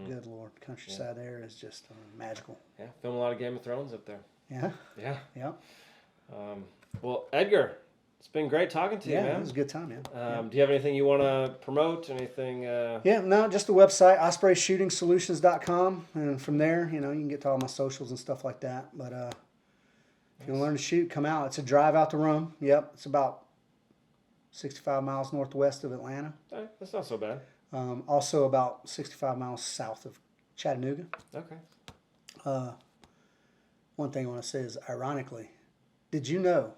Good Lord, countryside there is just magical. Yeah, film a lot of Game of Thrones up there. Yeah. Yeah. Well, Edgar, it's been great talking to you, man. Yeah, it was a good time, man. Do you have anything you want to promote? Anything? Yeah, no, just the website, OspreyShootingSolutions.com, and from there, you can get to all my socials and stuff like that. But if you want to learn to shoot, come out. It's a drive out to Rome. Yep, it's about 65 miles northwest of Atlanta. That's not so bad. Also about 65 miles south of Chattanooga. Okay. One thing I want to say is, ironically, did you know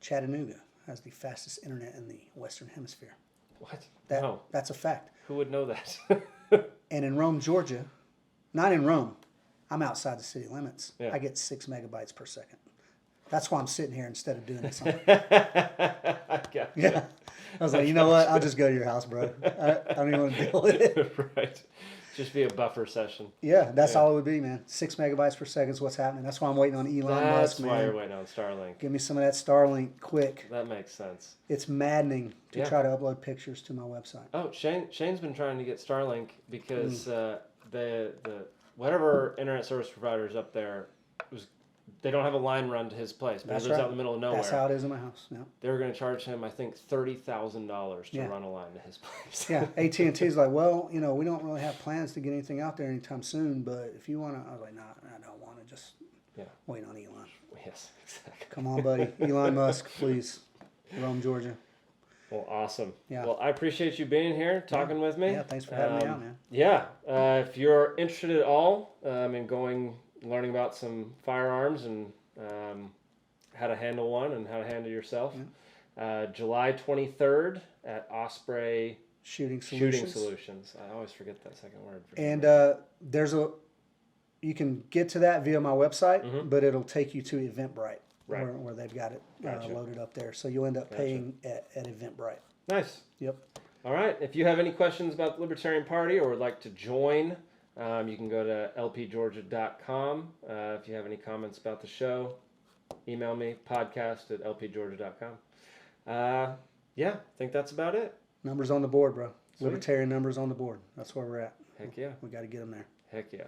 Chattanooga has the fastest internet in the Western Hemisphere? What? No. That's a fact. Who would know that? And in Rome, Georgia, not in Rome, I'm outside the city limits. Yeah. I get 6 megabytes per second. That's why I'm sitting here instead of doing this. I gotcha. Yeah. I was like, you know what? I'll just go to your house, bro. I don't even want to deal with it. Right. Just be a buffer session. Yeah, that's all it would be, man. 6 megabytes per second is what's happening. That's why I'm waiting on Elon Musk, man. That's why you're waiting on Starlink. Give me some of that Starlink quick. That makes sense. It's maddening to Yeah. try to upload pictures to my website. Oh, Shane's been trying to get Starlink because the whatever internet service providers up there they don't have a line run to his place, but he lives out in the middle of nowhere. That's how it is in my house. Yeah. They were going to charge him, I think, $30,000 to run a line to his place. Yeah, AT&T's like, well, we don't really have plans to get anything out there anytime soon, but if you want to, I was like, nah, I don't want to. Just wait on Elon. Yes, exactly. Come on, buddy. Elon Musk, please. Rome, Georgia. Well, awesome. Yeah. Well, I appreciate you being here, talking with me. Yeah, thanks for having me out, man. Yeah. If you're interested at all in learning about some firearms and how to handle one and how to handle yourself, July 23rd at Osprey Shooting Solutions. I always forget that second word. And you can get to that via my website, but it'll take you to Eventbrite, where they've got it loaded up there. So you'll end up paying at Eventbrite. Nice. Yep. All right. If you have any questions about the Libertarian Party or would like to join, you can go to lpgeorgia.com. If you have any comments about the show, email me, podcast@lpgeorgia.com. I think that's about it. Numbers on the board, bro. Sweet. Libertarian numbers on the board. That's where we're at. Heck yeah. We got to get them there. Heck yeah.